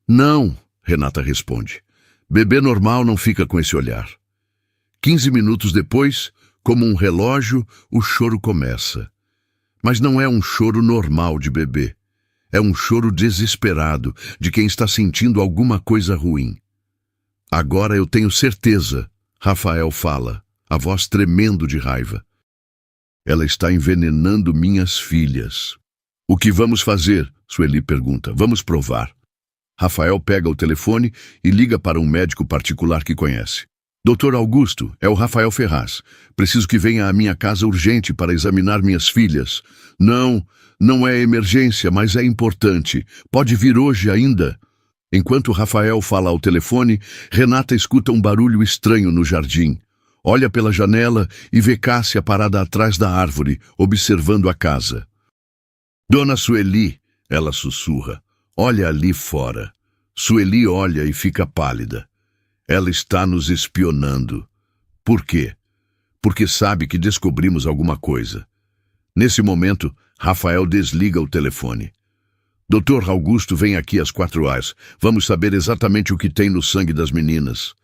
Speaker 1: Não, Renata responde. Bebê normal não fica com esse olhar. 15 minutos depois, como um relógio, o choro começa. Mas não é um choro normal de bebê. É um choro desesperado de quem está sentindo alguma coisa ruim. Agora eu tenho certeza, Rafael fala, a voz tremendo de raiva. Ela está envenenando minhas filhas. O que vamos fazer? Sueli pergunta. Vamos provar. Rafael pega o telefone e liga para um médico particular que conhece. Doutor Augusto, é o Rafael Ferraz. Preciso que venha à minha casa urgente para examinar minhas filhas. Não é emergência, mas é importante. Pode vir hoje ainda. Enquanto Rafael fala ao telefone, Renata escuta um barulho estranho no jardim. Olha pela janela e vê Cássia parada atrás da árvore, observando a casa. Dona Sueli, ela sussurra. Olha ali fora. Sueli olha e fica pálida. Ela está nos espionando. Por quê? Porque sabe que descobrimos alguma coisa. Nesse momento, Rafael desliga o telefone. Doutor Augusto vem aqui às 4h. Vamos saber exatamente o que tem no sangue das meninas.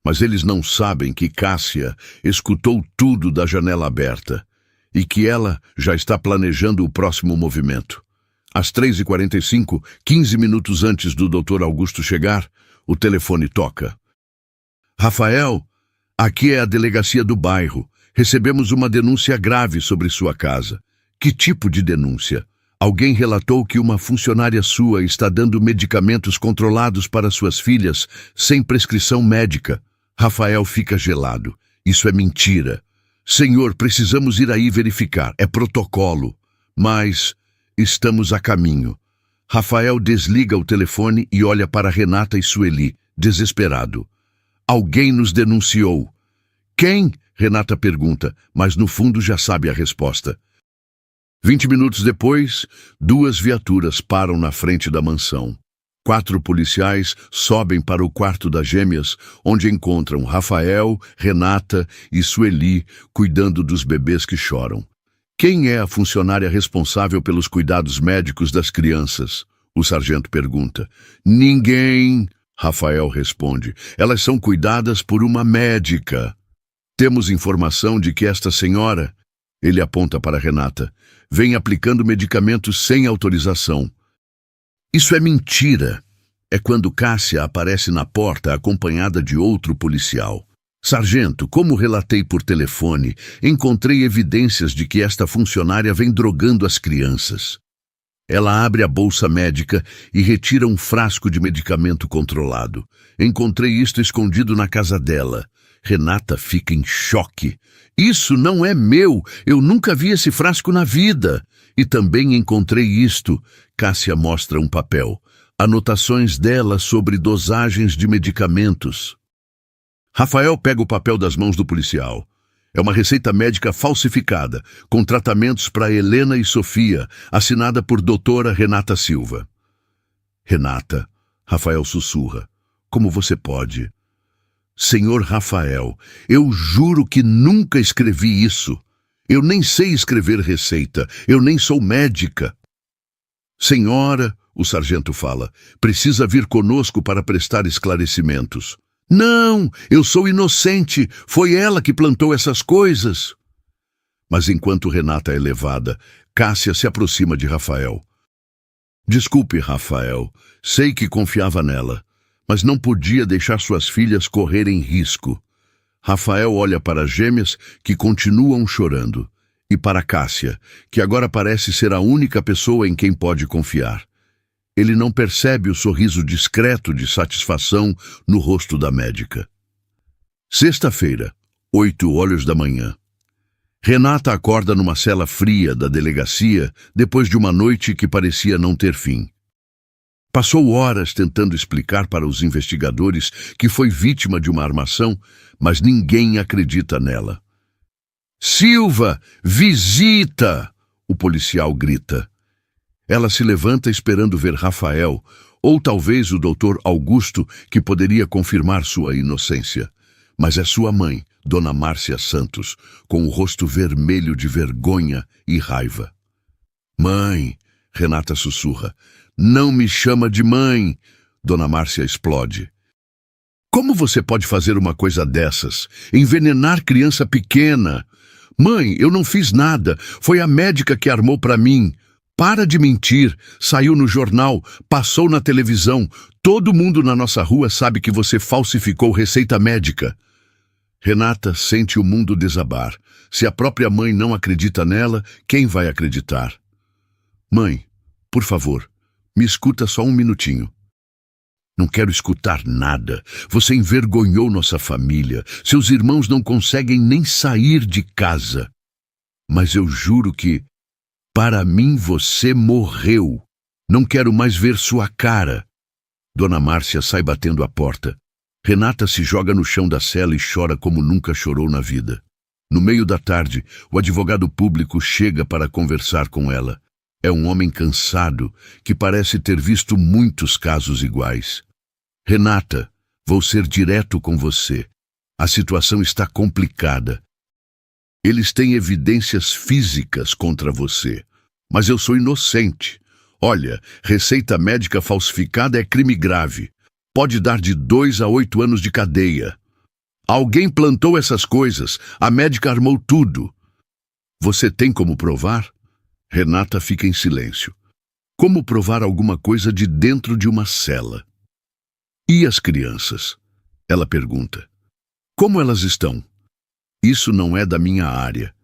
Speaker 1: Mas eles não sabem que Cássia escutou tudo da janela aberta e que ela já está planejando o próximo movimento. Às 3h45, 15 minutos antes do Dr. Augusto chegar, o telefone toca. Rafael, aqui é a delegacia do bairro. Recebemos uma denúncia grave sobre sua casa. Que tipo de denúncia? Alguém relatou que uma funcionária sua está dando medicamentos controlados para suas filhas sem prescrição médica. Rafael fica gelado. Isso é mentira. Senhor, precisamos ir aí verificar. É protocolo. Mas estamos a caminho. Rafael desliga o telefone e olha para Renata e Sueli, desesperado. Alguém nos denunciou. Quem? Renata pergunta, mas no fundo já sabe a resposta. 20 minutos depois, 2 viaturas param na frente da mansão. 4 policiais sobem para o quarto das gêmeas, onde encontram Rafael, Renata e Sueli cuidando dos bebês que choram. Quem é a funcionária responsável pelos cuidados médicos das crianças? O sargento pergunta. Ninguém, Rafael responde. Elas são cuidadas por uma médica. Temos informação de que esta senhora, ele aponta para Renata, vem aplicando medicamentos sem autorização. Isso é mentira. É quando Cássia aparece na porta acompanhada de outro policial. Sargento, como relatei por telefone, encontrei evidências de que esta funcionária vem drogando as crianças. Ela abre a bolsa médica e retira um frasco de medicamento controlado. Encontrei isto escondido na casa dela. Renata fica em choque. Isso não é meu. Eu nunca vi esse frasco na vida. E também encontrei isto. Cássia mostra um papel. Anotações dela sobre dosagens de medicamentos. Rafael pega o papel das mãos do policial. É uma receita médica falsificada, com tratamentos para Helena e Sofia, assinada por doutora Renata Silva. Renata, Rafael sussurra. Como você pode? Senhor Rafael, eu juro que nunca escrevi isso. Eu nem sei escrever receita. Eu nem sou médica. Senhora, o sargento fala, precisa vir conosco para prestar esclarecimentos. Não, eu sou inocente. Foi ela que plantou essas coisas. Mas enquanto Renata é levada, Cássia se aproxima de Rafael. Desculpe, Rafael. Sei que confiava nela, mas não podia deixar suas filhas correrem risco. Rafael olha para as gêmeas, que continuam chorando, e para Cássia, que agora parece ser a única pessoa em quem pode confiar. Ele não percebe o sorriso discreto de satisfação no rosto da médica. Sexta-feira, 8h. Renata acorda numa cela fria da delegacia depois de uma noite que parecia não ter fim. Passou horas tentando explicar para os investigadores que foi vítima de uma armação, mas ninguém acredita nela. Silva, visita! O policial grita. Ela se levanta esperando ver Rafael, ou talvez o doutor Augusto, que poderia confirmar sua inocência. Mas é sua mãe, Dona Márcia Santos, com o rosto vermelho de vergonha e raiva. Mãe, Renata sussurra, não me chama de mãe. Dona Márcia explode. Como você pode fazer uma coisa dessas? Envenenar criança pequena? Mãe, eu não fiz nada. Foi a médica que armou para mim. Para de mentir. Saiu no jornal, passou na televisão. Todo mundo na nossa rua sabe que você falsificou receita médica. Renata sente o mundo desabar. Se a própria mãe não acredita nela, quem vai acreditar? Mãe, por favor, me escuta só um minutinho. Não quero escutar nada. Você envergonhou nossa família. Seus irmãos não conseguem nem sair de casa. Mas eu juro que, para mim, você morreu. Não quero mais ver sua cara. Dona Márcia sai batendo a porta. Renata se joga no chão da cela e chora como nunca chorou na vida. No meio da tarde, o advogado público chega para conversar com ela. É um homem cansado, que parece ter visto muitos casos iguais. Renata, vou ser direto com você. A situação está complicada. Eles têm evidências físicas contra você, mas eu sou inocente. Olha, receita médica falsificada é crime grave. Pode dar de 2 a 8 anos de cadeia. Alguém plantou essas coisas, a médica armou tudo. Você tem como provar? Renata fica em silêncio. Como provar alguma coisa de dentro de uma cela? E as crianças? Ela pergunta. Como elas estão? Isso não é da minha área.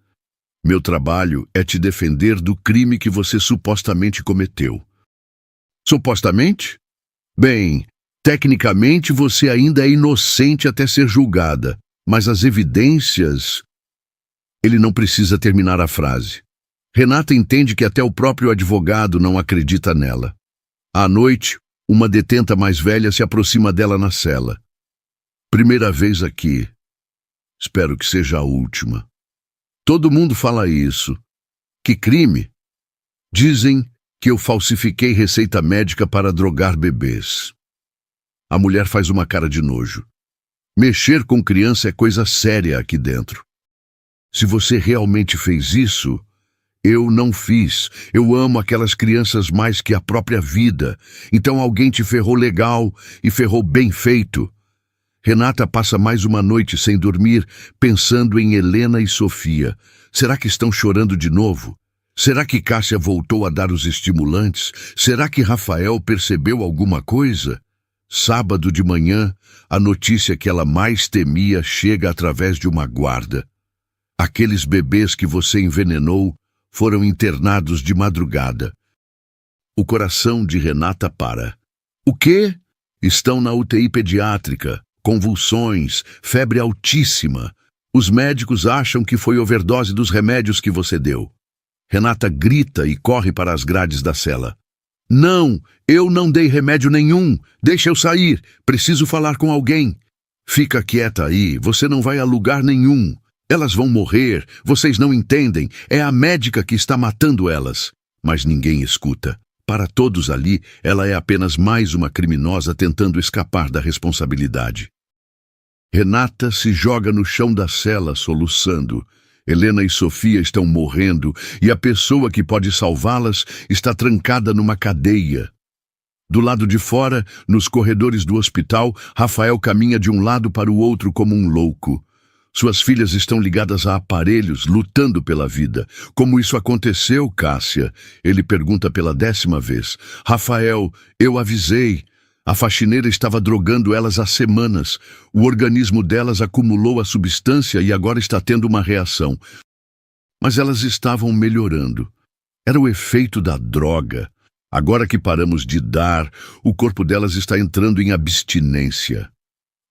Speaker 1: Meu trabalho é te defender do crime que você supostamente cometeu. Supostamente? Bem, tecnicamente você ainda é inocente até ser julgada, mas as evidências... Ele não precisa terminar a frase. Renata entende que até o próprio advogado não acredita nela. À noite, uma detenta mais velha se aproxima dela na cela. Primeira vez aqui. Espero que seja a última. Todo mundo fala isso. Que crime? Dizem que eu falsifiquei receita médica para drogar bebês. A mulher faz uma cara de nojo. Mexer com criança é coisa séria aqui dentro. Se você realmente fez isso, eu não fiz. Eu amo aquelas crianças mais que a própria vida. Então alguém te ferrou legal e ferrou bem feito. Renata passa mais uma noite sem dormir, pensando em Helena e Sofia. Será que estão chorando de novo? Será que Cássia voltou a dar os estimulantes? Será que Rafael percebeu alguma coisa? Sábado de manhã, a notícia que ela mais temia chega através de uma guarda. Aqueles bebês que você envenenou foram internados de madrugada. O coração de Renata para. O quê? Estão na UTI pediátrica, convulsões, febre altíssima. Os médicos acham que foi overdose dos remédios que você deu. Renata grita e corre para as grades da cela. Não, eu não dei remédio nenhum. Deixa eu sair. Preciso falar com alguém. Fica quieta aí, você não vai a lugar nenhum. Elas vão morrer, vocês não entendem. É a médica que está matando elas. Mas ninguém escuta. Para todos ali, ela é apenas mais uma criminosa tentando escapar da responsabilidade. Renata se joga no chão da cela, soluçando. Helena e Sofia estão morrendo e a pessoa que pode salvá-las está trancada numa cadeia. Do lado de fora, nos corredores do hospital, Rafael caminha de um lado para o outro como um louco. Suas filhas estão ligadas a aparelhos, lutando pela vida. Como isso aconteceu, Cássia? Ele pergunta pela 10ª vez. Rafael, eu avisei. A faxineira estava drogando elas há semanas. O organismo delas acumulou a substância e agora está tendo uma reação. Mas elas estavam melhorando. Era o efeito da droga. Agora que paramos de dar, o corpo delas está entrando em abstinência.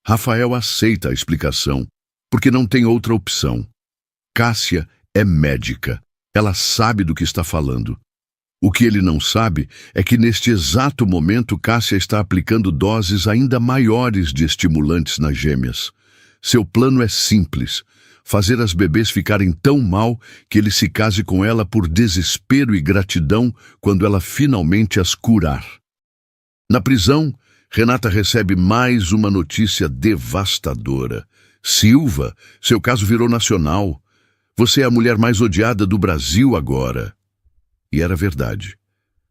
Speaker 1: Rafael aceita a explicação, porque não tem outra opção. Cássia é médica. Ela sabe do que está falando. O que ele não sabe é que neste exato momento Cássia está aplicando doses ainda maiores de estimulantes nas gêmeas. Seu plano é simples: fazer as bebês ficarem tão mal que ele se case com ela por desespero e gratidão quando ela finalmente as curar. Na prisão, Renata recebe mais uma notícia devastadora. Silva, seu caso virou nacional. Você é a mulher mais odiada do Brasil agora. E era verdade.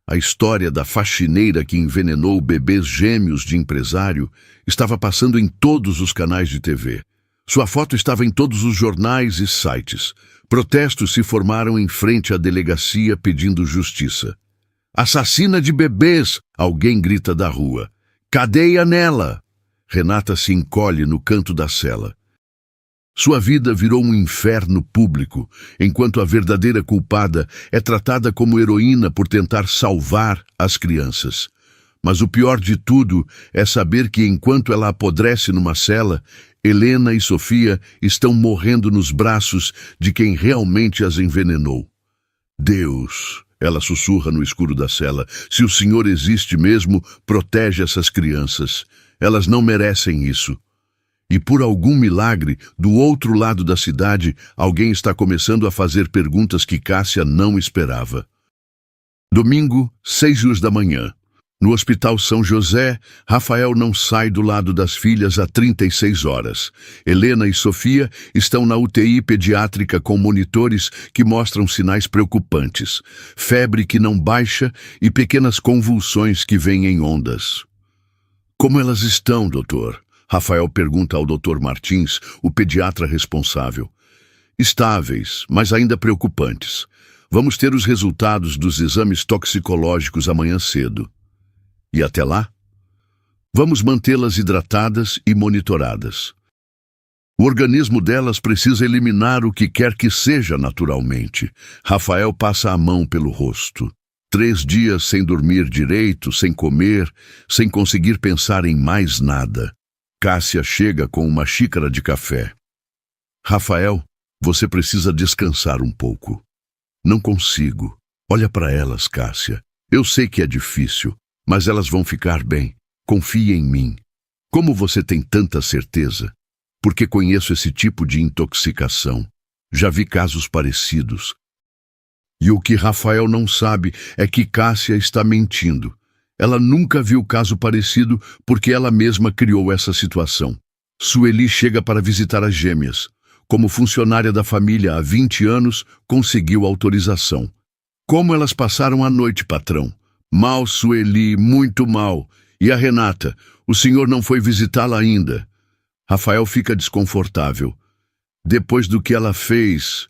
Speaker 1: A história da faxineira que envenenou bebês gêmeos de empresário estava passando em todos os canais de TV. Sua foto estava em todos os jornais e sites. Protestos se formaram em frente à delegacia pedindo justiça. Assassina de bebês! Alguém grita da rua. Cadeia nela! Renata se encolhe no canto da cela. Sua vida virou um inferno público, enquanto a verdadeira culpada é tratada como heroína por tentar salvar as crianças. Mas o pior de tudo é saber que enquanto ela apodrece numa cela, Helena e Sofia estão morrendo nos braços de quem realmente as envenenou. Deus, ela sussurra no escuro da cela, se o Senhor existe mesmo, protege essas crianças. Elas não merecem isso. E por algum milagre, do outro lado da cidade, alguém está começando a fazer perguntas que Cássia não esperava. Domingo, 6 da manhã. No Hospital São José, Rafael não sai do lado das filhas há 36 horas. Helena e Sofia estão na UTI pediátrica com monitores que mostram sinais preocupantes. Febre que não baixa e pequenas convulsões que vêm em ondas. Como elas estão, doutor? Rafael pergunta ao Dr. Martins, o pediatra responsável. Estáveis, mas ainda preocupantes. Vamos ter os resultados dos exames toxicológicos amanhã cedo. E até lá? Vamos mantê-las hidratadas e monitoradas. O organismo delas precisa eliminar o que quer que seja naturalmente. Rafael passa a mão pelo rosto. 3 dias sem dormir direito, sem comer, sem conseguir pensar em mais nada. Cássia chega com uma xícara de café. Rafael, você precisa descansar um pouco. Não consigo. Olha para elas, Cássia. Eu sei que é difícil, mas elas vão ficar bem. Confie em mim. Como você tem tanta certeza? Porque conheço esse tipo de intoxicação. Já vi casos parecidos. E o que Rafael não sabe é que Cássia está mentindo. Ela nunca viu caso parecido porque ela mesma criou essa situação. Sueli chega para visitar as gêmeas. Como funcionária da família há 20 anos, conseguiu autorização. Como elas passaram a noite, patrão? Mal, Sueli, muito mal. E a Renata? O senhor não foi visitá-la ainda. Rafael fica desconfortável. Depois do que ela fez...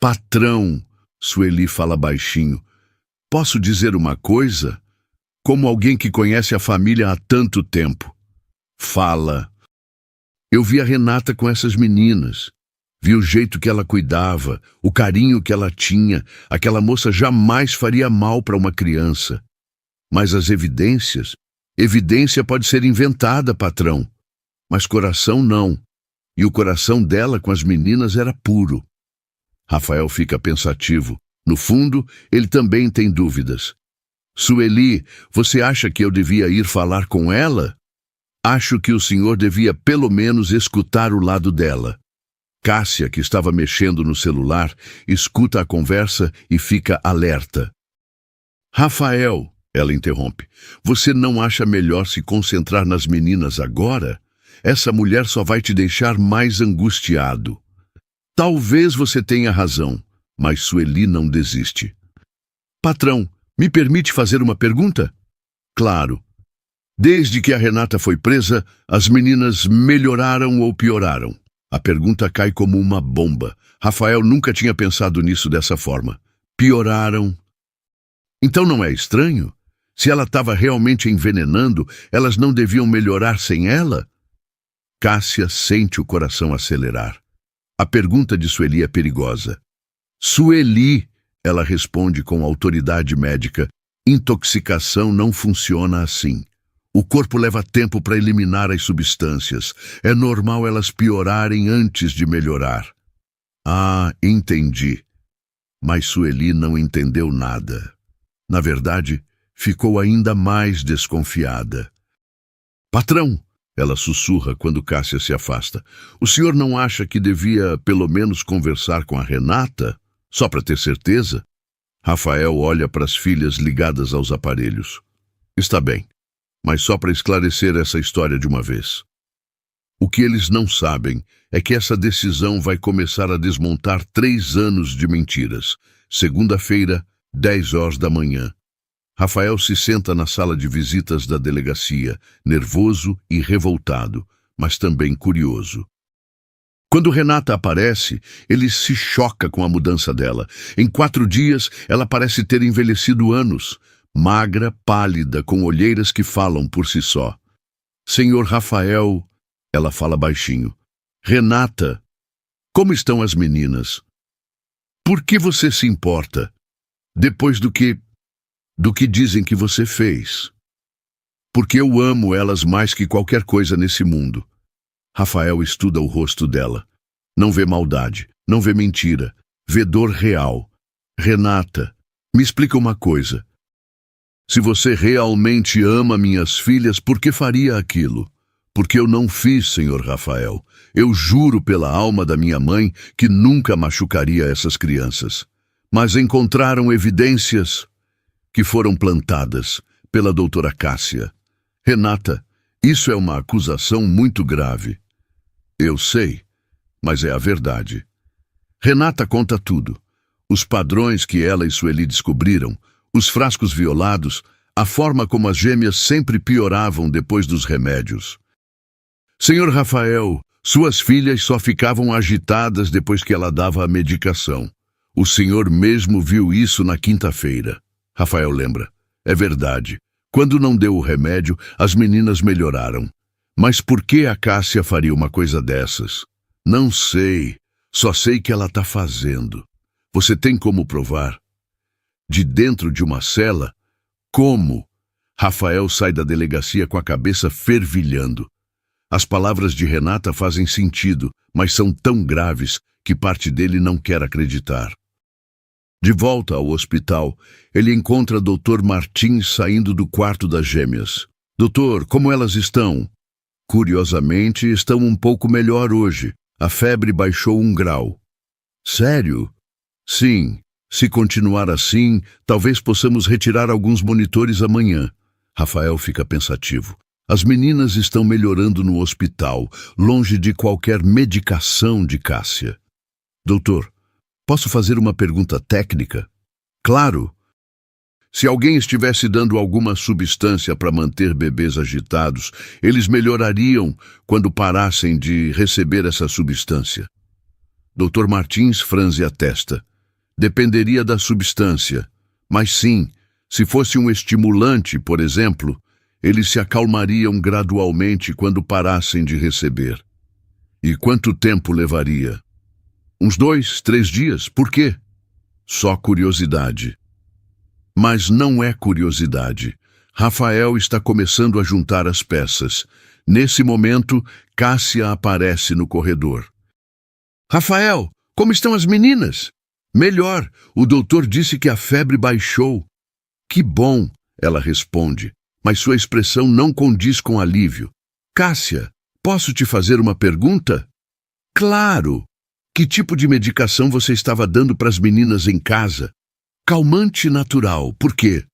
Speaker 1: Patrão, Sueli fala baixinho. Posso dizer uma coisa? Como alguém que conhece a família há tanto tempo. Fala. Eu vi a Renata com essas meninas. Vi o jeito que ela cuidava, o carinho que ela tinha. Aquela moça jamais faria mal para uma criança. Mas as evidências? Evidência pode ser inventada, patrão. Mas coração não. E o coração dela com as meninas era puro. Rafael fica pensativo. No fundo, ele também tem dúvidas. Sueli, você acha que eu devia ir falar com ela? Acho que o senhor devia pelo menos escutar o lado dela. Cássia, que estava mexendo no celular, escuta a conversa e fica alerta. Rafael, ela interrompe, você não acha melhor se concentrar nas meninas agora? Essa mulher só vai te deixar mais angustiado. Talvez você tenha razão, mas Sueli não desiste. Patrão, me permite fazer uma pergunta? Claro. Desde que a Renata foi presa, as meninas melhoraram ou pioraram? A pergunta cai como uma bomba. Rafael nunca tinha pensado nisso dessa forma. Pioraram. Então não é estranho? Se ela estava realmente envenenando, elas não deviam melhorar sem ela? Cássia sente o coração acelerar. A pergunta de Sueli é perigosa. Sueli, ela responde com autoridade médica, intoxicação não funciona assim. O corpo leva tempo para eliminar as substâncias. É normal elas piorarem antes de melhorar. Ah, entendi. Mas Sueli não entendeu nada. Na verdade, ficou ainda mais desconfiada. Patrão, ela sussurra quando Cássia se afasta. O senhor não acha que devia, pelo menos, conversar com a Renata? Só para ter certeza? Rafael olha para as filhas ligadas aos aparelhos. Está bem, mas só para esclarecer essa história de uma vez. O que eles não sabem é que essa decisão vai começar a desmontar 3 anos de mentiras. Segunda-feira, 10 horas da manhã. Rafael se senta na sala de visitas da delegacia, nervoso e revoltado, mas também curioso. Quando Renata aparece, ele se choca com a mudança dela. Em 4 dias, ela parece ter envelhecido anos, magra, pálida, com olheiras que falam por si só. Senhor Rafael, ela fala baixinho. Renata, como estão as meninas? Por que você se importa? Depois do que dizem que você fez. Porque eu amo elas mais que qualquer coisa nesse mundo. Rafael estuda o rosto dela. Não vê maldade, não vê mentira, vê dor real. Renata, me explica uma coisa. Se você realmente ama minhas filhas, por que faria aquilo? Porque eu não fiz, senhor Rafael. Eu juro pela alma da minha mãe que nunca machucaria essas crianças. Mas encontraram evidências que foram plantadas pela doutora Cássia. Renata, isso é uma acusação muito grave. Eu sei, mas é a verdade. Renata conta tudo. Os padrões que ela e Sueli descobriram, os frascos violados, a forma como as gêmeas sempre pioravam depois dos remédios. Senhor Rafael, suas filhas só ficavam agitadas depois que ela dava a medicação. O senhor mesmo viu isso na quinta-feira. Rafael lembra. É verdade. Quando não deu o remédio, as meninas melhoraram. Mas por que a Cássia faria uma coisa dessas? Não sei. Só sei que ela está fazendo. Você tem como provar? De dentro de uma cela? Como? Rafael sai da delegacia com a cabeça fervilhando. As palavras de Renata fazem sentido, mas são tão graves que parte dele não quer acreditar. De volta ao hospital, ele encontra Dr. Martins saindo do quarto das gêmeas. Doutor, como elas estão? Curiosamente, estão um pouco melhor hoje. A febre baixou 1 grau. Sério? Sim. Se continuar assim, talvez possamos retirar alguns monitores amanhã. Rafael fica pensativo. As meninas estão melhorando no hospital, longe de qualquer medicação de Cássia. Doutor, posso fazer uma pergunta técnica? Claro. Se alguém estivesse dando alguma substância para manter bebês agitados, eles melhorariam quando parassem de receber essa substância. Dr. Martins franze a testa. Dependeria da substância, mas sim, se fosse um estimulante, por exemplo, eles se acalmariam gradualmente quando parassem de receber. E quanto tempo levaria? Uns 2, 3 dias. Por quê? Só curiosidade. Mas não é curiosidade. Rafael está começando a juntar as peças. Nesse momento, Cássia aparece no corredor. Rafael, como estão as meninas? Melhor, o doutor disse que a febre baixou. Que bom, ela responde, mas sua expressão não condiz com alívio. Cássia, posso te fazer uma pergunta? Claro! Que tipo de medicação você estava dando para as meninas em casa? Calmante natural, por quê?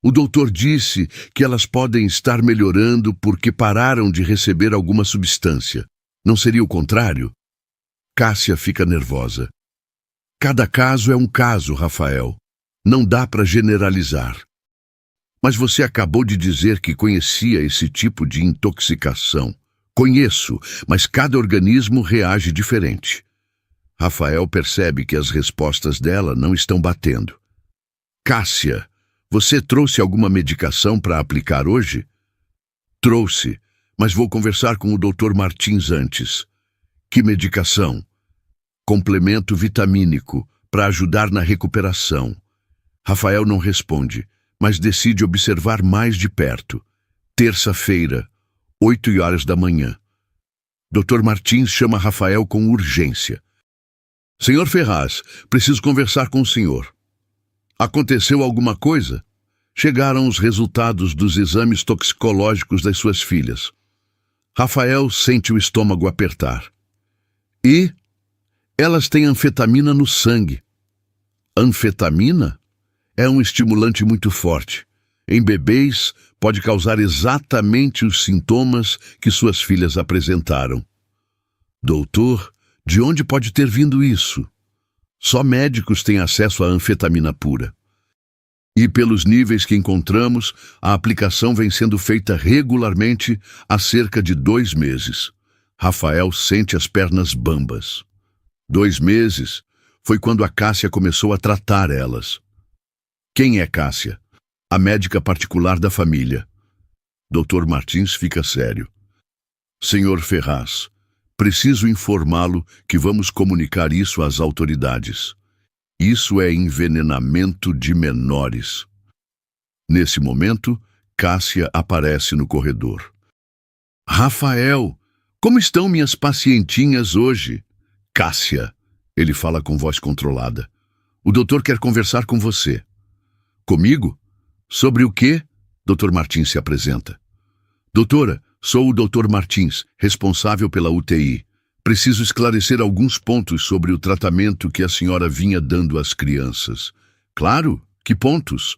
Speaker 1: O doutor disse que elas podem estar melhorando porque pararam de receber alguma substância. Não seria o contrário? Cássia fica nervosa. Cada caso é um caso, Rafael. Não dá para generalizar. Mas você acabou de dizer que conhecia esse tipo de intoxicação. Conheço, mas cada organismo reage diferente. Rafael percebe que as respostas dela não estão batendo. Cássia, você trouxe alguma medicação para aplicar hoje? Trouxe, mas vou conversar com o Dr. Martins antes. Que medicação? Complemento vitamínico, para ajudar na recuperação. Rafael não responde, mas decide observar mais de perto. Terça-feira, 8h da manhã. Dr. Martins chama Rafael com urgência. Senhor Ferraz, preciso conversar com o senhor. Aconteceu alguma coisa? Chegaram os resultados dos exames toxicológicos das suas filhas. Rafael sente o estômago apertar. E elas têm anfetamina no sangue. Anfetamina é um estimulante muito forte. Em bebês, pode causar exatamente os sintomas que suas filhas apresentaram. Doutor, de onde pode ter vindo isso? Só médicos têm acesso à anfetamina pura. E pelos níveis que encontramos, a aplicação vem sendo feita regularmente há cerca de 2 meses. Rafael sente as pernas bambas. 2 meses foi quando a Cássia começou a tratar elas. Quem é Cássia? A médica particular da família. Dr. Martins fica sério. Senhor Ferraz, preciso informá-lo que vamos comunicar isso às autoridades. Isso é envenenamento de menores. Nesse momento, Cássia aparece no corredor. Rafael, como estão minhas pacientinhas hoje? Cássia, ele fala com voz controlada. O doutor quer conversar com você. Comigo? Sobre o quê? Dr. Martins se apresenta. Doutora, sou o Dr. Martins, responsável pela UTI. Preciso esclarecer alguns pontos sobre o tratamento que a senhora vinha dando às crianças. Claro, que pontos?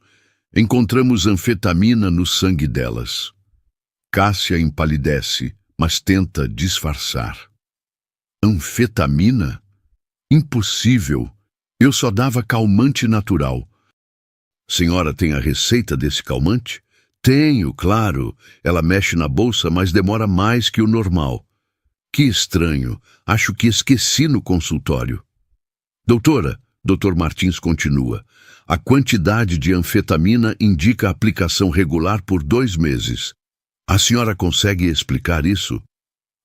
Speaker 1: Encontramos anfetamina no sangue delas. Cássia empalidece, mas tenta disfarçar. Anfetamina? Impossível. Eu só dava calmante natural. Senhora tem a receita desse calmante? Tenho, claro. Ela mexe na bolsa, mas demora mais que o normal. Que estranho. Acho que esqueci no consultório. Doutora, Dr. Martins continua. A quantidade de anfetamina indica a aplicação regular por 2 meses. A senhora consegue explicar isso?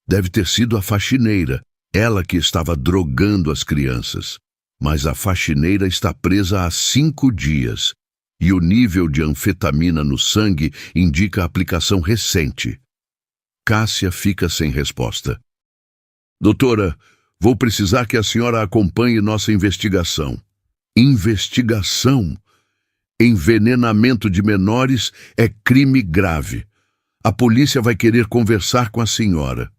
Speaker 1: Deve ter sido a faxineira, ela que estava drogando as crianças. Mas a faxineira está presa há 5 dias. E o nível de anfetamina no sangue indica a aplicação recente. Cássia fica sem resposta. Doutora, vou precisar que a senhora acompanhe nossa investigação. Investigação? Envenenamento de menores é crime grave. A polícia vai querer conversar com a senhora.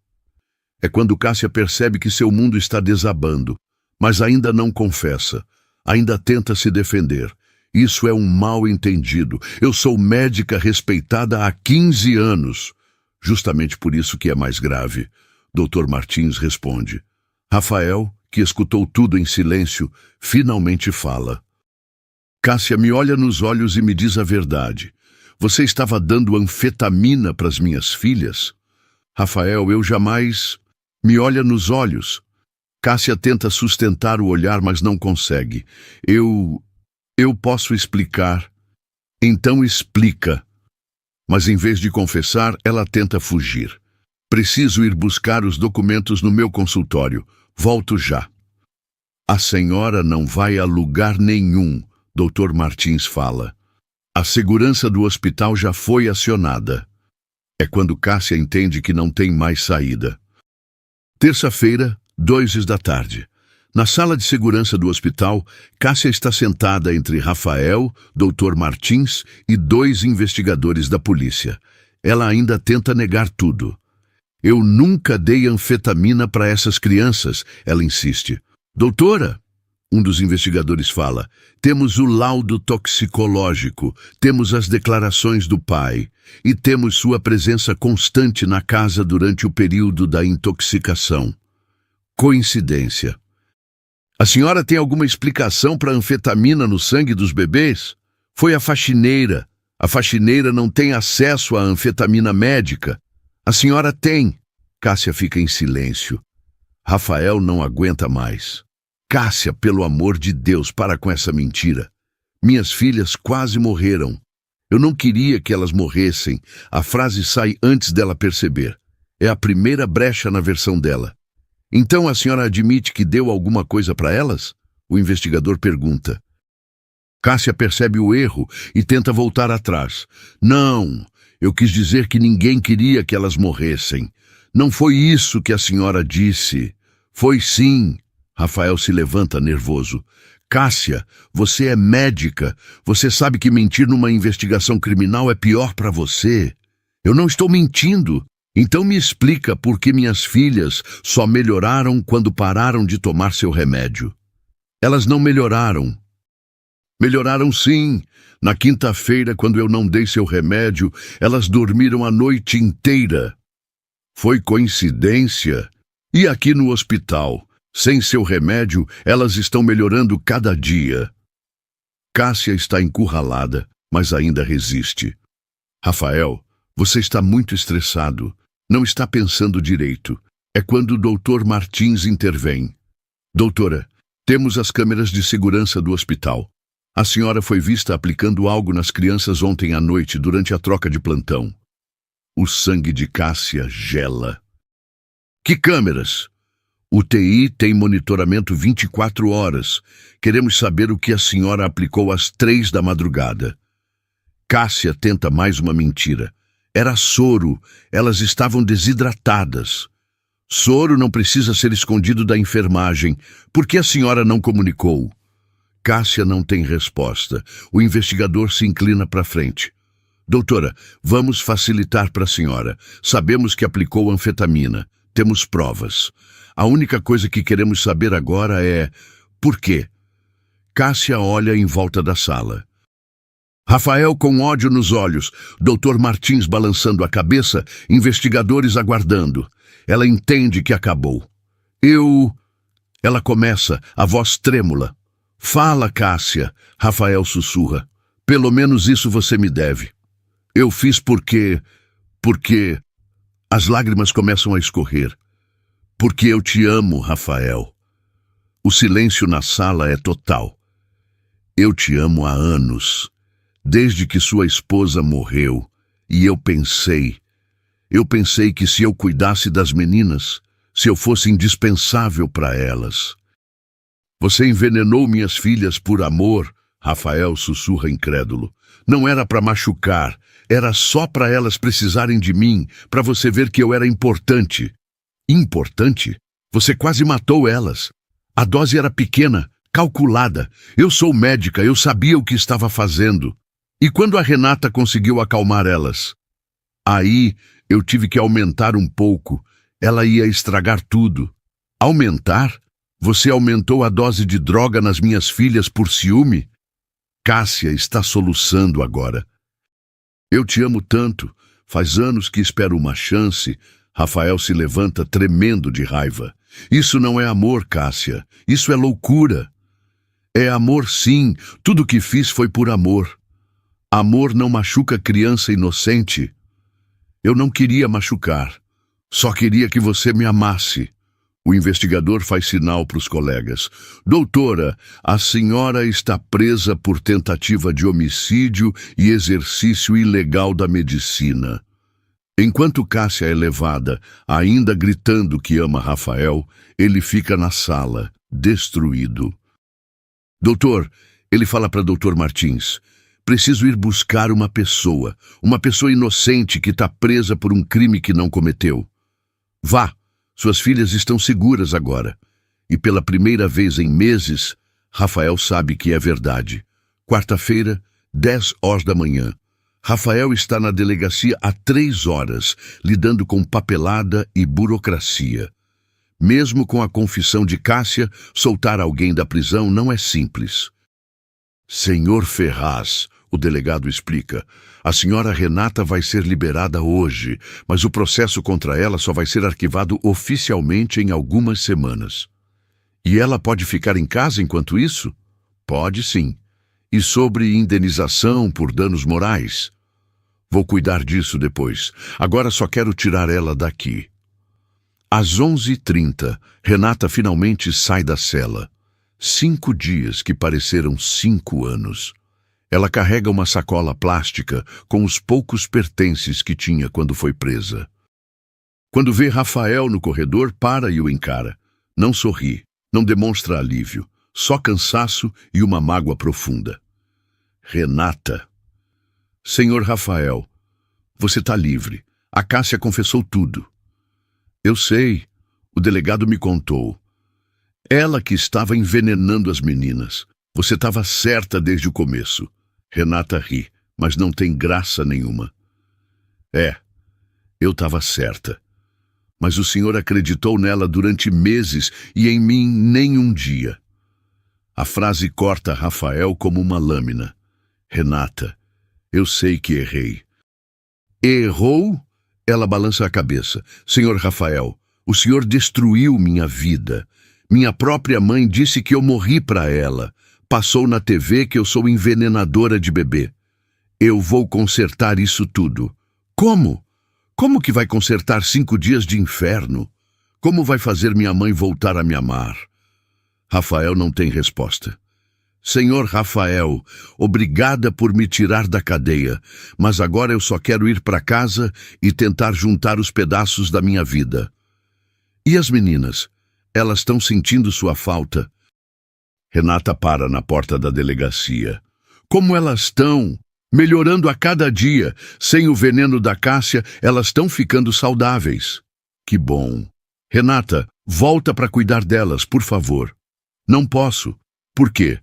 Speaker 1: É quando Cássia percebe que seu mundo está desabando, mas ainda não confessa, ainda tenta se defender. Isso é um mal-entendido. Eu sou médica respeitada há 15 anos. Justamente por isso que é mais grave. Dr. Martins responde. Rafael, que escutou tudo em silêncio, finalmente fala. Cássia me olha nos olhos e me diz a verdade. Você estava dando anfetamina para as minhas filhas? Rafael, eu jamais... Me olha nos olhos. Cássia tenta sustentar o olhar, mas não consegue. Eu posso explicar. Então explica. Mas em vez de confessar, ela tenta fugir. Preciso ir buscar os documentos no meu consultório. Volto já. A senhora não vai a lugar nenhum, Dr. Martins fala. A segurança do hospital já foi acionada. É quando Cássia entende que não tem mais saída. Terça-feira, 2h. Na sala de segurança do hospital, Cássia está sentada entre Rafael, Dr. Martins e 2 investigadores da polícia. Ela ainda tenta negar tudo. Eu nunca dei anfetamina para essas crianças, ela insiste. Doutora, um dos investigadores fala, temos o laudo toxicológico, temos as declarações do pai e temos sua presença constante na casa durante o período da intoxicação. Coincidência. A senhora tem alguma explicação para a anfetamina no sangue dos bebês? Foi a faxineira. A faxineira não tem acesso à anfetamina médica. A senhora tem. Cássia fica em silêncio. Rafael não aguenta mais. Cássia, pelo amor de Deus, para com essa mentira. Minhas filhas quase morreram. Eu não queria que elas morressem. A frase sai antes dela perceber. É a primeira brecha na versão dela. Então a senhora admite que deu alguma coisa para elas? O investigador pergunta. Cássia percebe o erro e tenta voltar atrás. Não, eu quis dizer que ninguém queria que elas morressem. Não foi isso que a senhora disse. Foi sim. Rafael se levanta nervoso. Cássia, você é médica. Você sabe que mentir numa investigação criminal é pior para você. Eu não estou mentindo. Então me explica por que minhas filhas só melhoraram quando pararam de tomar seu remédio. Elas não melhoraram. Melhoraram sim. Na quinta-feira, quando eu não dei seu remédio, elas dormiram a noite inteira. Foi coincidência? E aqui no hospital, sem seu remédio, elas estão melhorando cada dia. Cássia está encurralada, mas ainda resiste. Rafael, você está muito estressado. Não está pensando direito. É quando o Dr. Martins intervém. Doutora, temos as câmeras de segurança do hospital. A senhora foi vista aplicando algo nas crianças ontem à noite durante a troca de plantão. O sangue de Cássia gela. Que câmeras? O TI tem monitoramento 24 horas. Queremos saber o que a senhora aplicou às 3 da madrugada. Cássia tenta mais uma mentira. Era soro. Elas estavam desidratadas. Soro não precisa ser escondido da enfermagem. Por que a senhora não comunicou? Cássia não tem resposta. O investigador se inclina para frente. Doutora, vamos facilitar para a senhora. Sabemos que aplicou anfetamina. Temos provas. A única coisa que queremos saber agora é... por quê? Cássia olha em volta da sala. Rafael com ódio nos olhos, Dr. Martins balançando a cabeça, investigadores aguardando. Ela entende que acabou. Ela começa, a voz trêmula. Fala, Cássia, Rafael sussurra. Pelo menos isso você me deve. Eu fiz porque... As lágrimas começam a escorrer. Porque eu te amo, Rafael. O silêncio na sala é total. Eu te amo há anos. Desde que sua esposa morreu, e eu pensei que se eu cuidasse das meninas, se eu fosse indispensável para elas. Você envenenou minhas filhas por amor, Rafael sussurra incrédulo. Não era para machucar, era só para elas precisarem de mim, para você ver que eu era importante. Importante? Você quase matou elas. A dose era pequena, calculada. Eu sou médica, eu sabia o que estava fazendo. E quando a Renata conseguiu acalmar elas? Aí eu tive que aumentar um pouco. Ela ia estragar tudo. Aumentar? Você aumentou a dose de droga nas minhas filhas por ciúme? Cássia está soluçando agora. Eu te amo tanto. Faz anos que espero uma chance. Rafael se levanta tremendo de raiva. Isso não é amor, Cássia. Isso é loucura. É amor, sim. Tudo que fiz foi por amor. Amor não machuca criança inocente. Eu não queria machucar. Só queria que você me amasse. O investigador faz sinal para os colegas. Doutora, a senhora está presa por tentativa de homicídio e exercício ilegal da medicina. Enquanto Cássia é levada, ainda gritando que ama Rafael, ele fica na sala, destruído. Doutor, ele fala para Dr. Martins, preciso ir buscar uma pessoa inocente que está presa por um crime que não cometeu. Vá, suas filhas estão seguras agora. E pela primeira vez em meses, Rafael sabe que é verdade. Quarta-feira, 10 horas da manhã. Rafael está na delegacia há 3 horas, lidando com papelada e burocracia. Mesmo com a confissão de Cássia, soltar alguém da prisão não é simples. Senhor Ferraz, o O delegado explica. A senhora Renata vai ser liberada hoje, mas o processo contra ela só vai ser arquivado oficialmente em algumas semanas. E ela pode ficar em casa enquanto isso? Pode sim. E sobre indenização por danos morais? Vou cuidar disso depois. Agora só quero tirar ela daqui. Às 11h30, Renata finalmente sai da cela. 5 dias que pareceram 5 anos. Ela carrega uma sacola plástica com os poucos pertences que tinha quando foi presa. Quando vê Rafael no corredor, para e o encara. Não sorri, não demonstra alívio, só cansaço e uma mágoa profunda. Renata. Senhor Rafael, você está livre. A Cássia confessou tudo. Eu sei, o delegado me contou. Ela que estava envenenando as meninas. Você estava certa desde o começo. Renata ri, mas não tem graça nenhuma. Eu estava certa. Mas o senhor acreditou nela durante meses e em mim nem um dia. A frase corta Rafael como uma lâmina. Renata, eu sei que errei. Errou? Ela balança a cabeça. Senhor Rafael, o senhor destruiu minha vida. Minha própria mãe disse que eu morri para ela. Passou na TV que eu sou envenenadora de bebê. Eu vou consertar isso tudo. Como? Como que vai consertar 5 dias de inferno? Como vai fazer minha mãe voltar a me amar? Rafael não tem resposta. Senhor Rafael, obrigada por me tirar da cadeia, mas agora eu só quero ir para casa e tentar juntar os pedaços da minha vida. E as meninas? Elas estão sentindo sua falta. Renata para na porta da delegacia. Como elas estão? Melhorando a cada dia. Sem o veneno da Cássia, elas estão ficando saudáveis. Que bom. Renata, volta para cuidar delas, por favor. Não posso. Por quê?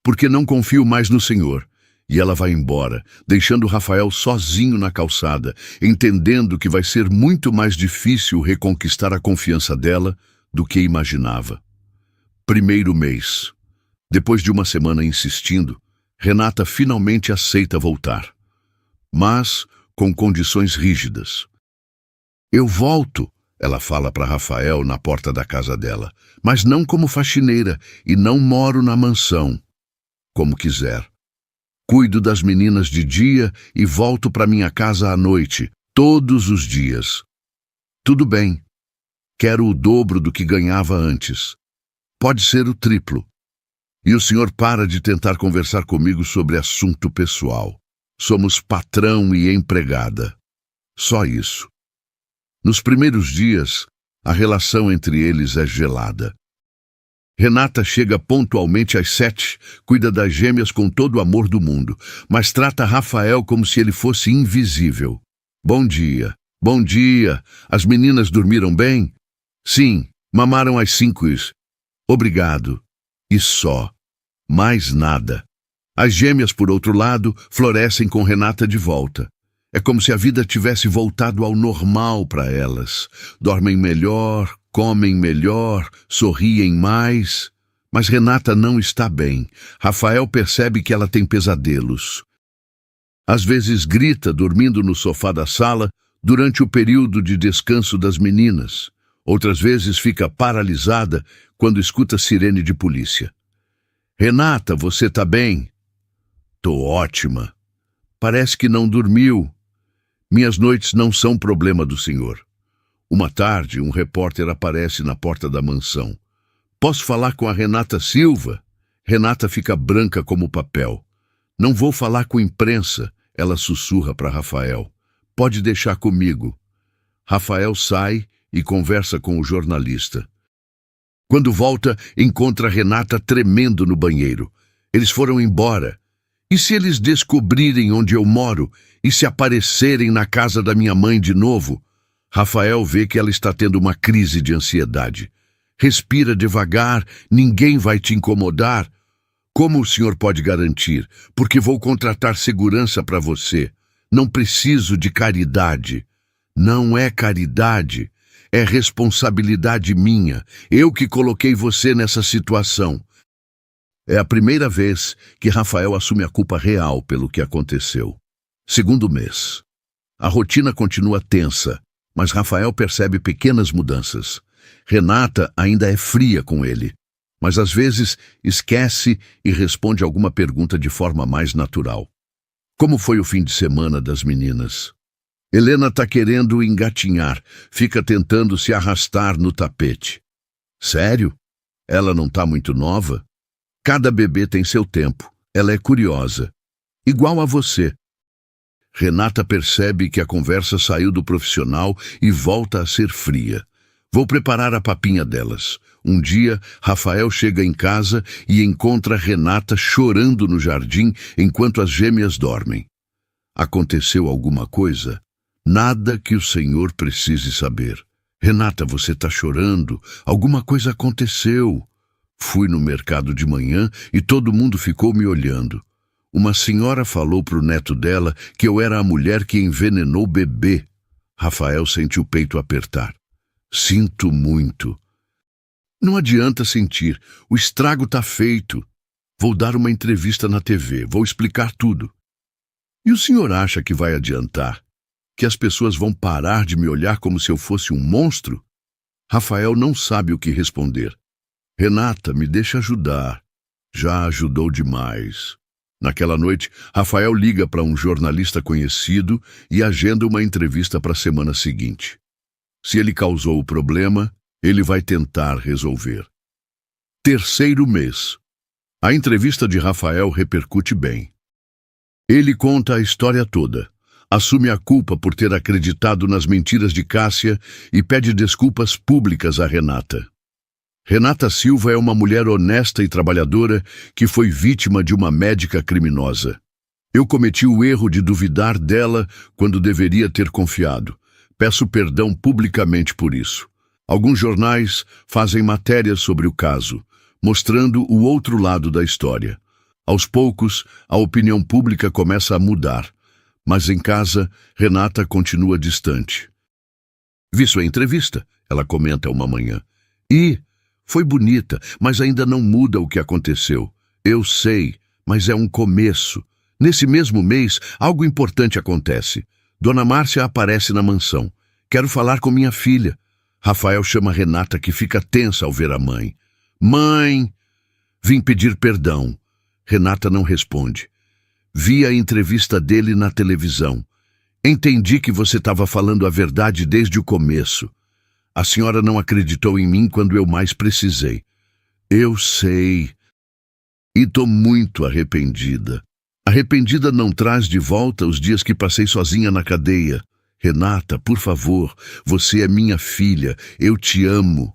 Speaker 1: Porque não confio mais no Senhor. E ela vai embora, deixando Rafael sozinho na calçada, entendendo que vai ser muito mais difícil reconquistar a confiança dela do que imaginava. 1º mês. Depois de uma semana insistindo, Renata finalmente aceita voltar. Mas com condições rígidas. Eu volto, ela fala para Rafael na porta da casa dela, mas não como faxineira e não moro na mansão. Como quiser. Cuido das meninas de dia e volto para minha casa à noite, todos os dias. Tudo bem. Quero o dobro do que ganhava antes. Pode ser o triplo. E o senhor para de tentar conversar comigo sobre assunto pessoal. Somos patrão e empregada. Só isso. Nos primeiros dias, a relação entre eles é gelada. Renata chega pontualmente às 7, cuida das gêmeas com todo o amor do mundo, mas trata Rafael como se ele fosse invisível. Bom dia. Bom dia. As meninas dormiram bem? Sim, mamaram às 5. Obrigado. E só. Mais nada. As gêmeas, por outro lado, florescem com Renata de volta. É como se a vida tivesse voltado ao normal para elas. Dormem melhor, comem melhor, sorriem mais. Mas Renata não está bem. Rafael percebe que ela tem pesadelos. Às vezes grita dormindo no sofá da sala durante o período de descanso das meninas. Outras vezes fica paralisada quando escuta sirene de polícia. Renata, você tá bem? Tô ótima. Parece que não dormiu. Minhas noites não são problema do senhor. Uma tarde, um repórter aparece na porta da mansão. Posso falar com a Renata Silva? Renata fica branca como papel. Não vou falar com imprensa, ela sussurra para Rafael. Pode deixar comigo. Rafael sai e conversa com o jornalista. Quando volta, encontra Renata tremendo no banheiro. Eles foram embora. E se eles descobrirem onde eu moro e se aparecerem na casa da minha mãe de novo? Rafael vê que ela está tendo uma crise de ansiedade. Respira devagar, ninguém vai te incomodar. Como o senhor pode garantir? Porque vou contratar segurança para você. Não preciso de caridade. Não é caridade. É responsabilidade minha. Eu que coloquei você nessa situação. É a primeira vez que Rafael assume a culpa real pelo que aconteceu. Segundo mês. A rotina continua tensa, mas Rafael percebe pequenas mudanças. Renata ainda é fria com ele, mas às vezes esquece e responde alguma pergunta de forma mais natural. Como foi o fim de semana das meninas? Helena tá querendo engatinhar, fica tentando se arrastar no tapete. Sério? Ela não tá muito nova? Cada bebê tem seu tempo. Ela é curiosa. Igual a você. Renata percebe que a conversa saiu do profissional e volta a ser fria. Vou preparar a papinha delas. Um dia, Rafael chega em casa e encontra Renata chorando no jardim enquanto as gêmeas dormem. Aconteceu alguma coisa? Nada que o senhor precise saber. Renata, você tá chorando? Alguma coisa aconteceu. Fui no mercado de manhã e todo mundo ficou me olhando. Uma senhora falou pro neto dela que eu era a mulher que envenenou o bebê. Rafael sente o peito apertar. Sinto muito. Não adianta sentir, o estrago tá feito. Vou dar uma entrevista na TV, vou explicar tudo. E o senhor acha que vai adiantar? Que as pessoas vão parar de me olhar como se eu fosse um monstro? Rafael não sabe o que responder. Renata, me deixa ajudar. Já ajudou demais. Naquela noite, Rafael liga para um jornalista conhecido e agenda uma entrevista para a semana seguinte. Se ele causou o problema, ele vai tentar resolver. Terceiro mês. A entrevista de Rafael repercute bem. Ele conta a história toda, assume a culpa por ter acreditado nas mentiras de Cássia e pede desculpas públicas a Renata. Renata Silva é uma mulher honesta e trabalhadora que foi vítima de uma médica criminosa. Eu cometi o erro de duvidar dela quando deveria ter confiado. Peço perdão publicamente por isso. Alguns jornais fazem matérias sobre o caso, mostrando o outro lado da história. Aos poucos, a opinião pública começa a mudar, mas em casa, Renata continua distante. Vi sua entrevista, ela comenta uma manhã. E foi bonita, mas ainda não muda o que aconteceu. Eu sei, mas é um começo. Nesse mesmo mês, algo importante acontece. Dona Márcia aparece na mansão. Quero falar com minha filha. Rafael chama Renata, que fica tensa ao ver a mãe. Mãe! Vim pedir perdão. Renata não responde. Vi a entrevista dele na televisão. Entendi que você estava falando a verdade desde o começo. A senhora não acreditou em mim quando eu mais precisei. Eu sei. E tô muito arrependida. Arrependida não traz de volta os dias que passei sozinha na cadeia. Renata, por favor, você é minha filha. Eu te amo.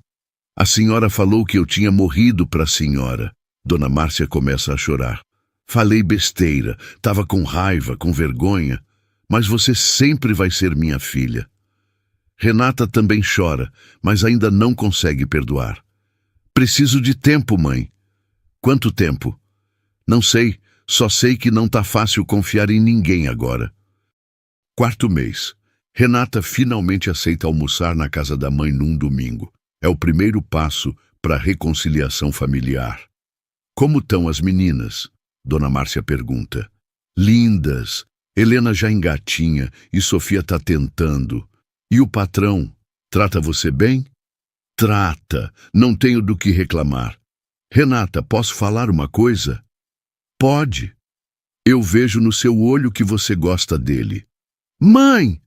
Speaker 1: A senhora falou que eu tinha morrido para a senhora. Dona Márcia começa a chorar. Falei besteira. Tava com raiva, com vergonha. Mas você sempre vai ser minha filha. Renata também chora, mas ainda não consegue perdoar. Preciso de tempo, mãe. Quanto tempo? Não sei, só sei que não tá fácil confiar em ninguém agora. Quarto mês. Renata finalmente aceita almoçar na casa da mãe num domingo. É o primeiro passo para a reconciliação familiar. Como estão as meninas? Dona Márcia pergunta. Lindas. Helena já engatinha e Sofia tá tentando. E o patrão, trata você bem? Trata, não tenho do que reclamar. Renata, posso falar uma coisa? Pode. Eu vejo no seu olho que você gosta dele. Mãe!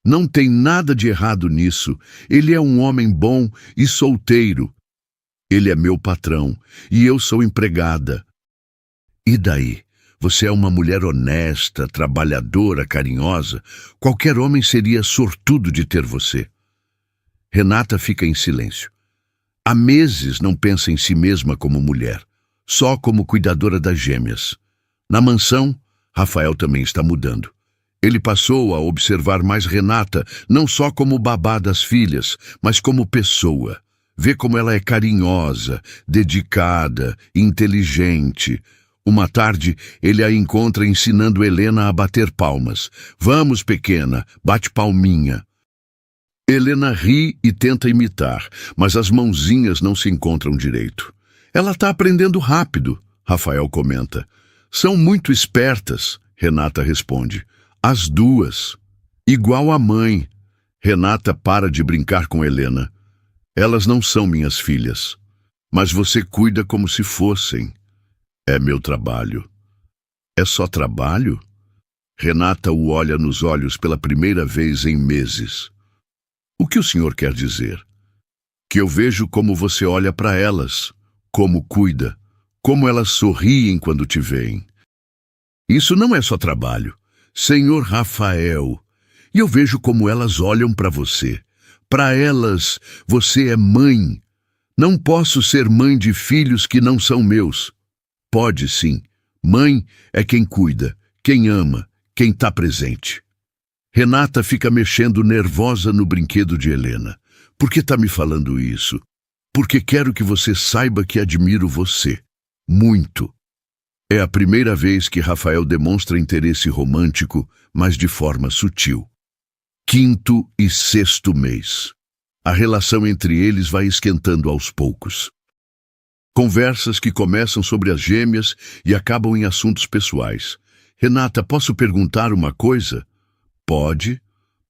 Speaker 1: Não tem nada de errado nisso. Ele é um homem bom e solteiro. Ele é meu patrão e eu sou empregada. E daí? Você é uma mulher honesta, trabalhadora, carinhosa. Qualquer homem seria sortudo de ter você. Renata fica em silêncio. Há meses não pensa em si mesma como mulher, só como cuidadora das gêmeas. Na mansão, Rafael também está mudando. Ele passou a observar mais Renata, não só como babá das filhas, mas como pessoa. Vê como ela é carinhosa, dedicada, inteligente. Uma tarde, ele a encontra ensinando Helena a bater palmas. Vamos, pequena, bate palminha. Helena ri e tenta imitar, mas as mãozinhas não se encontram direito. Ela está aprendendo rápido. Rafael comenta. São muito espertas, Renata responde. As duas. Igual a mãe. Renata para de brincar com Helena. Elas não são minhas filhas, mas você cuida como se fossem. É meu trabalho. É só trabalho? Renata o olha nos olhos pela primeira vez em meses. O que o senhor quer dizer? Que eu vejo como você olha para elas, como cuida, como elas sorriem quando te veem. Isso não é só trabalho, senhor Rafael. E eu vejo como elas olham para você. Para elas, você é mãe. Não posso ser mãe de filhos que não são meus. Pode sim. Mãe é quem cuida, quem ama, quem está presente. Renata fica mexendo nervosa no brinquedo de Helena. Por que está me falando isso? Porque quero que você saiba que admiro você. Muito. É a primeira vez que Rafael demonstra interesse romântico, mas de forma sutil. 5º e 6º mês. A relação entre eles vai esquentando aos poucos. Conversas que começam sobre as gêmeas e acabam em assuntos pessoais. Renata, posso perguntar uma coisa? Pode.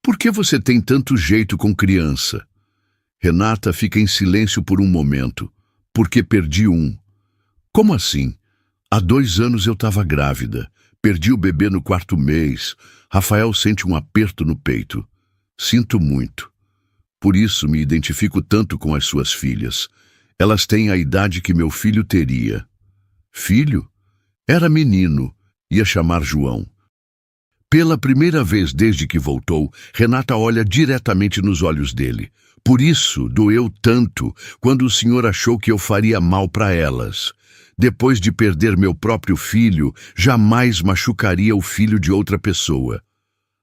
Speaker 1: Por que você tem tanto jeito com criança? Renata fica em silêncio por um momento. Porque perdi um. Como assim? Há 2 anos eu estava grávida. Perdi o bebê no 4º mês. Rafael sente um aperto no peito. Sinto muito. Por isso me identifico tanto com as suas filhas. Elas têm a idade que meu filho teria. Filho? Era menino. Ia chamar João. Pela primeira vez desde que voltou, Renata olha diretamente nos olhos dele. Por isso doeu tanto quando o senhor achou que eu faria mal para elas. Depois de perder meu próprio filho, jamais machucaria o filho de outra pessoa.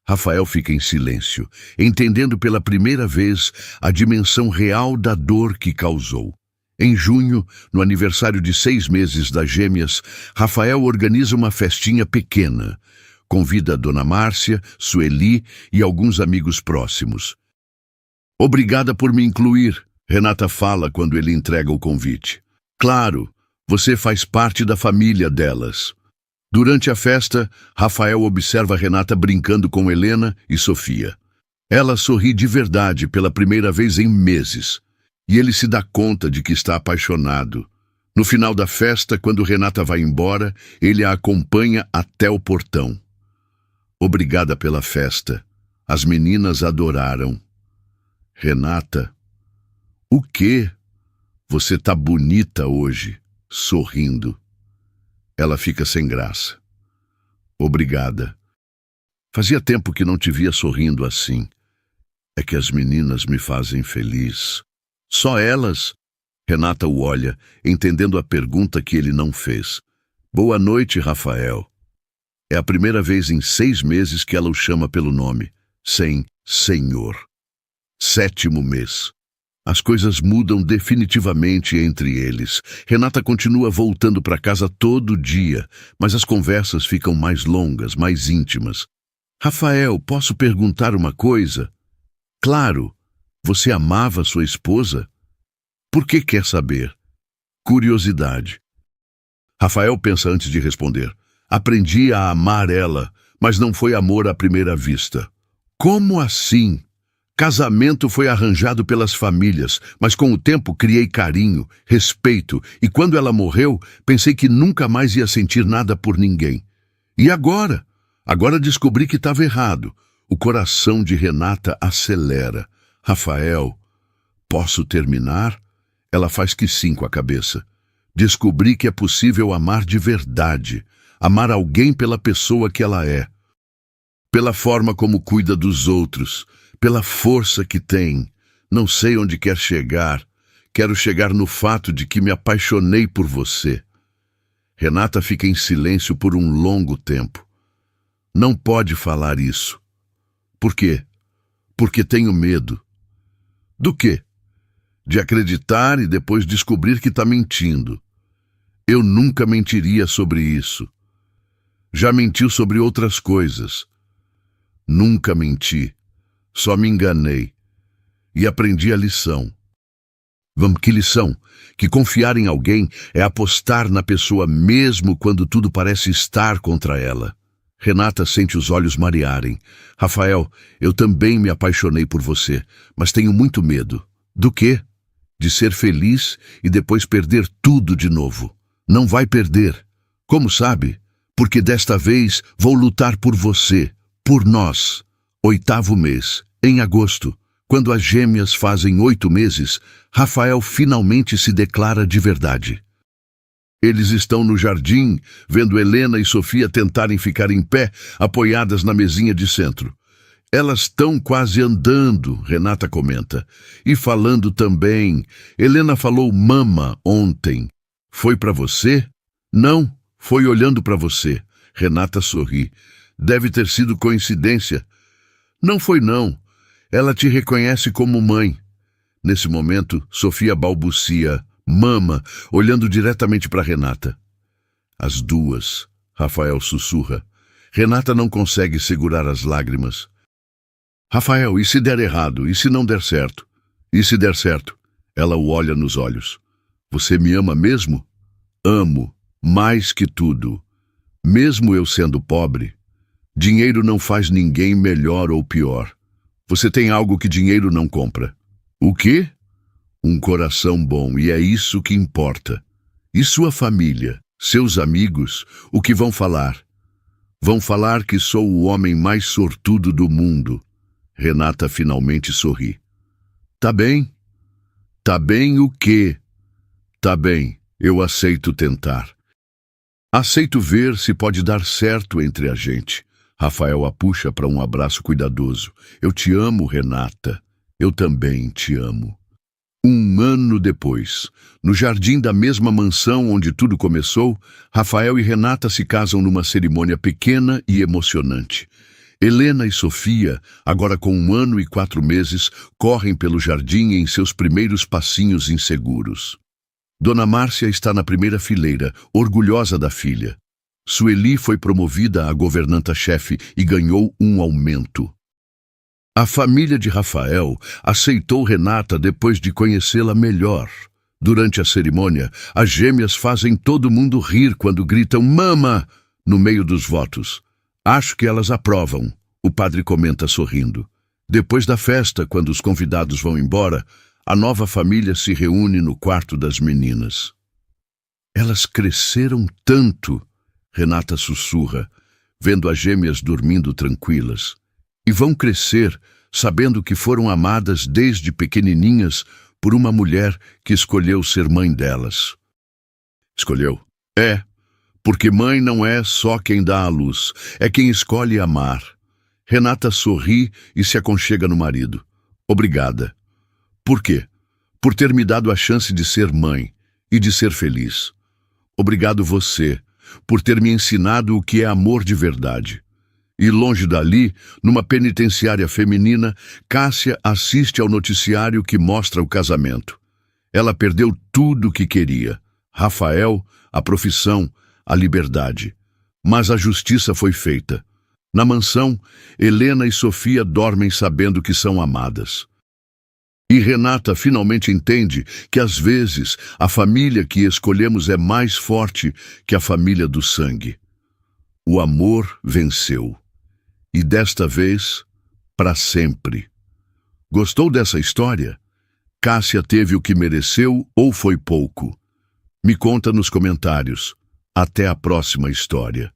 Speaker 1: Rafael fica em silêncio, entendendo pela primeira vez a dimensão real da dor que causou. Em junho, no aniversário de 6 meses das gêmeas, Rafael organiza uma festinha pequena. Convida a Dona Márcia, Sueli e alguns amigos próximos. Obrigada por me incluir, Renata fala quando ele entrega o convite. Claro, você faz parte da família delas. Durante a festa, Rafael observa Renata brincando com Helena e Sofia. Ela sorri de verdade pela primeira vez em meses. E ele se dá conta de que está apaixonado. No final da festa, quando Renata vai embora, ele a acompanha até o portão. Obrigada pela festa. As meninas adoraram. Renata, o quê? Você tá bonita hoje, sorrindo. Ela fica sem graça. Obrigada. Fazia tempo que não te via sorrindo assim. É que as meninas me fazem feliz. Só elas? Renata o olha, entendendo a pergunta que ele não fez. Boa noite, Rafael. É a primeira vez em 6 meses que ela o chama pelo nome, sem senhor. 7º mês. As coisas mudam definitivamente entre eles. Renata continua voltando para casa todo dia, mas as conversas ficam mais longas, mais íntimas. Rafael, posso perguntar uma coisa? Claro. Você amava sua esposa? Por que quer saber? Curiosidade. Rafael pensa antes de responder. Aprendi a amar ela, mas não foi amor à primeira vista. Como assim? Casamento foi arranjado pelas famílias, mas com o tempo criei carinho, respeito, e quando ela morreu, pensei que nunca mais ia sentir nada por ninguém. E agora? Agora descobri que estava errado. O coração de Renata acelera. Rafael, posso terminar? Ela faz que sim com a cabeça. Descobri que é possível amar de verdade, amar alguém pela pessoa que ela é, pela forma como cuida dos outros, pela força que tem. Não sei onde quer chegar. Quero chegar no fato de que me apaixonei por você. Renata fica em silêncio por um longo tempo. Não pode falar isso. Por quê? Porque tenho medo. Do quê? De acreditar e depois descobrir que está mentindo. Eu nunca mentiria sobre isso. Já mentiu sobre outras coisas. Nunca menti. Só me enganei. E aprendi a lição. Vamos, que lição! Que confiar em alguém é apostar na pessoa mesmo quando tudo parece estar contra ela. Renata sente os olhos marearem. Rafael, eu também me apaixonei por você, mas tenho muito medo. Do quê? De ser feliz e depois perder tudo de novo. Não vai perder. Como sabe? Porque desta vez vou lutar por você, por nós. 8º mês, em agosto. Quando as gêmeas fazem 8 meses, Rafael finalmente se declara de verdade. Eles estão no jardim, vendo Helena e Sofia tentarem ficar em pé, apoiadas na mesinha de centro. Elas estão quase andando, Renata comenta. E falando também. Helena falou mama ontem. Foi para você? Não, foi olhando para você. Renata sorri. Deve ter sido coincidência. Não foi não. Ela te reconhece como mãe. Nesse momento, Sofia balbucia, mama, olhando diretamente para Renata. As duas, Rafael sussurra. Renata não consegue segurar as lágrimas. Rafael, e se der errado? E se não der certo? E se der certo? Ela o olha nos olhos. Você me ama mesmo? Amo, mais que tudo. Mesmo eu sendo pobre, dinheiro não faz ninguém melhor ou pior. Você tem algo que dinheiro não compra. O quê? Um coração bom, e é isso que importa. E sua família, seus amigos, o que vão falar? Vão falar que sou o homem mais sortudo do mundo. Renata finalmente sorri. Tá bem? Tá bem o quê? Tá bem, eu aceito tentar. Aceito ver se pode dar certo entre a gente. Rafael a puxa para um abraço cuidadoso. Eu te amo, Renata. Eu também te amo. 1 ano depois, no jardim da mesma mansão onde tudo começou, Rafael e Renata se casam numa cerimônia pequena e emocionante. Helena e Sofia, agora com 1 ano e 4 meses, correm pelo jardim em seus primeiros passinhos inseguros. Dona Márcia está na primeira fileira, orgulhosa da filha. Sueli foi promovida a governanta-chefe e ganhou um aumento. A família de Rafael aceitou Renata depois de conhecê-la melhor. Durante a cerimônia, as gêmeas fazem todo mundo rir quando gritam "Mama!" no meio dos votos. Acho que elas aprovam, o padre comenta sorrindo. Depois da festa, quando os convidados vão embora, a nova família se reúne no quarto das meninas. Elas cresceram tanto, Renata sussurra, vendo as gêmeas dormindo tranquilas. E vão crescer sabendo que foram amadas desde pequenininhas por uma mulher que escolheu ser mãe delas. Escolheu? É, porque mãe não é só quem dá à luz, é quem escolhe amar. Renata sorri e se aconchega no marido. Obrigada. Por quê? Por ter me dado a chance de ser mãe e de ser feliz. Obrigado você, por ter me ensinado o que é amor de verdade. E longe dali, numa penitenciária feminina, Cássia assiste ao noticiário que mostra o casamento. Ela perdeu tudo o que queria. Rafael, a profissão, a liberdade. Mas a justiça foi feita. Na mansão, Helena e Sofia dormem sabendo que são amadas. E Renata finalmente entende que às vezes a família que escolhemos é mais forte que a família do sangue. O amor venceu. E desta vez, para sempre. Gostou dessa história? Cássia teve o que mereceu ou foi pouco? Me conta nos comentários. Até a próxima história.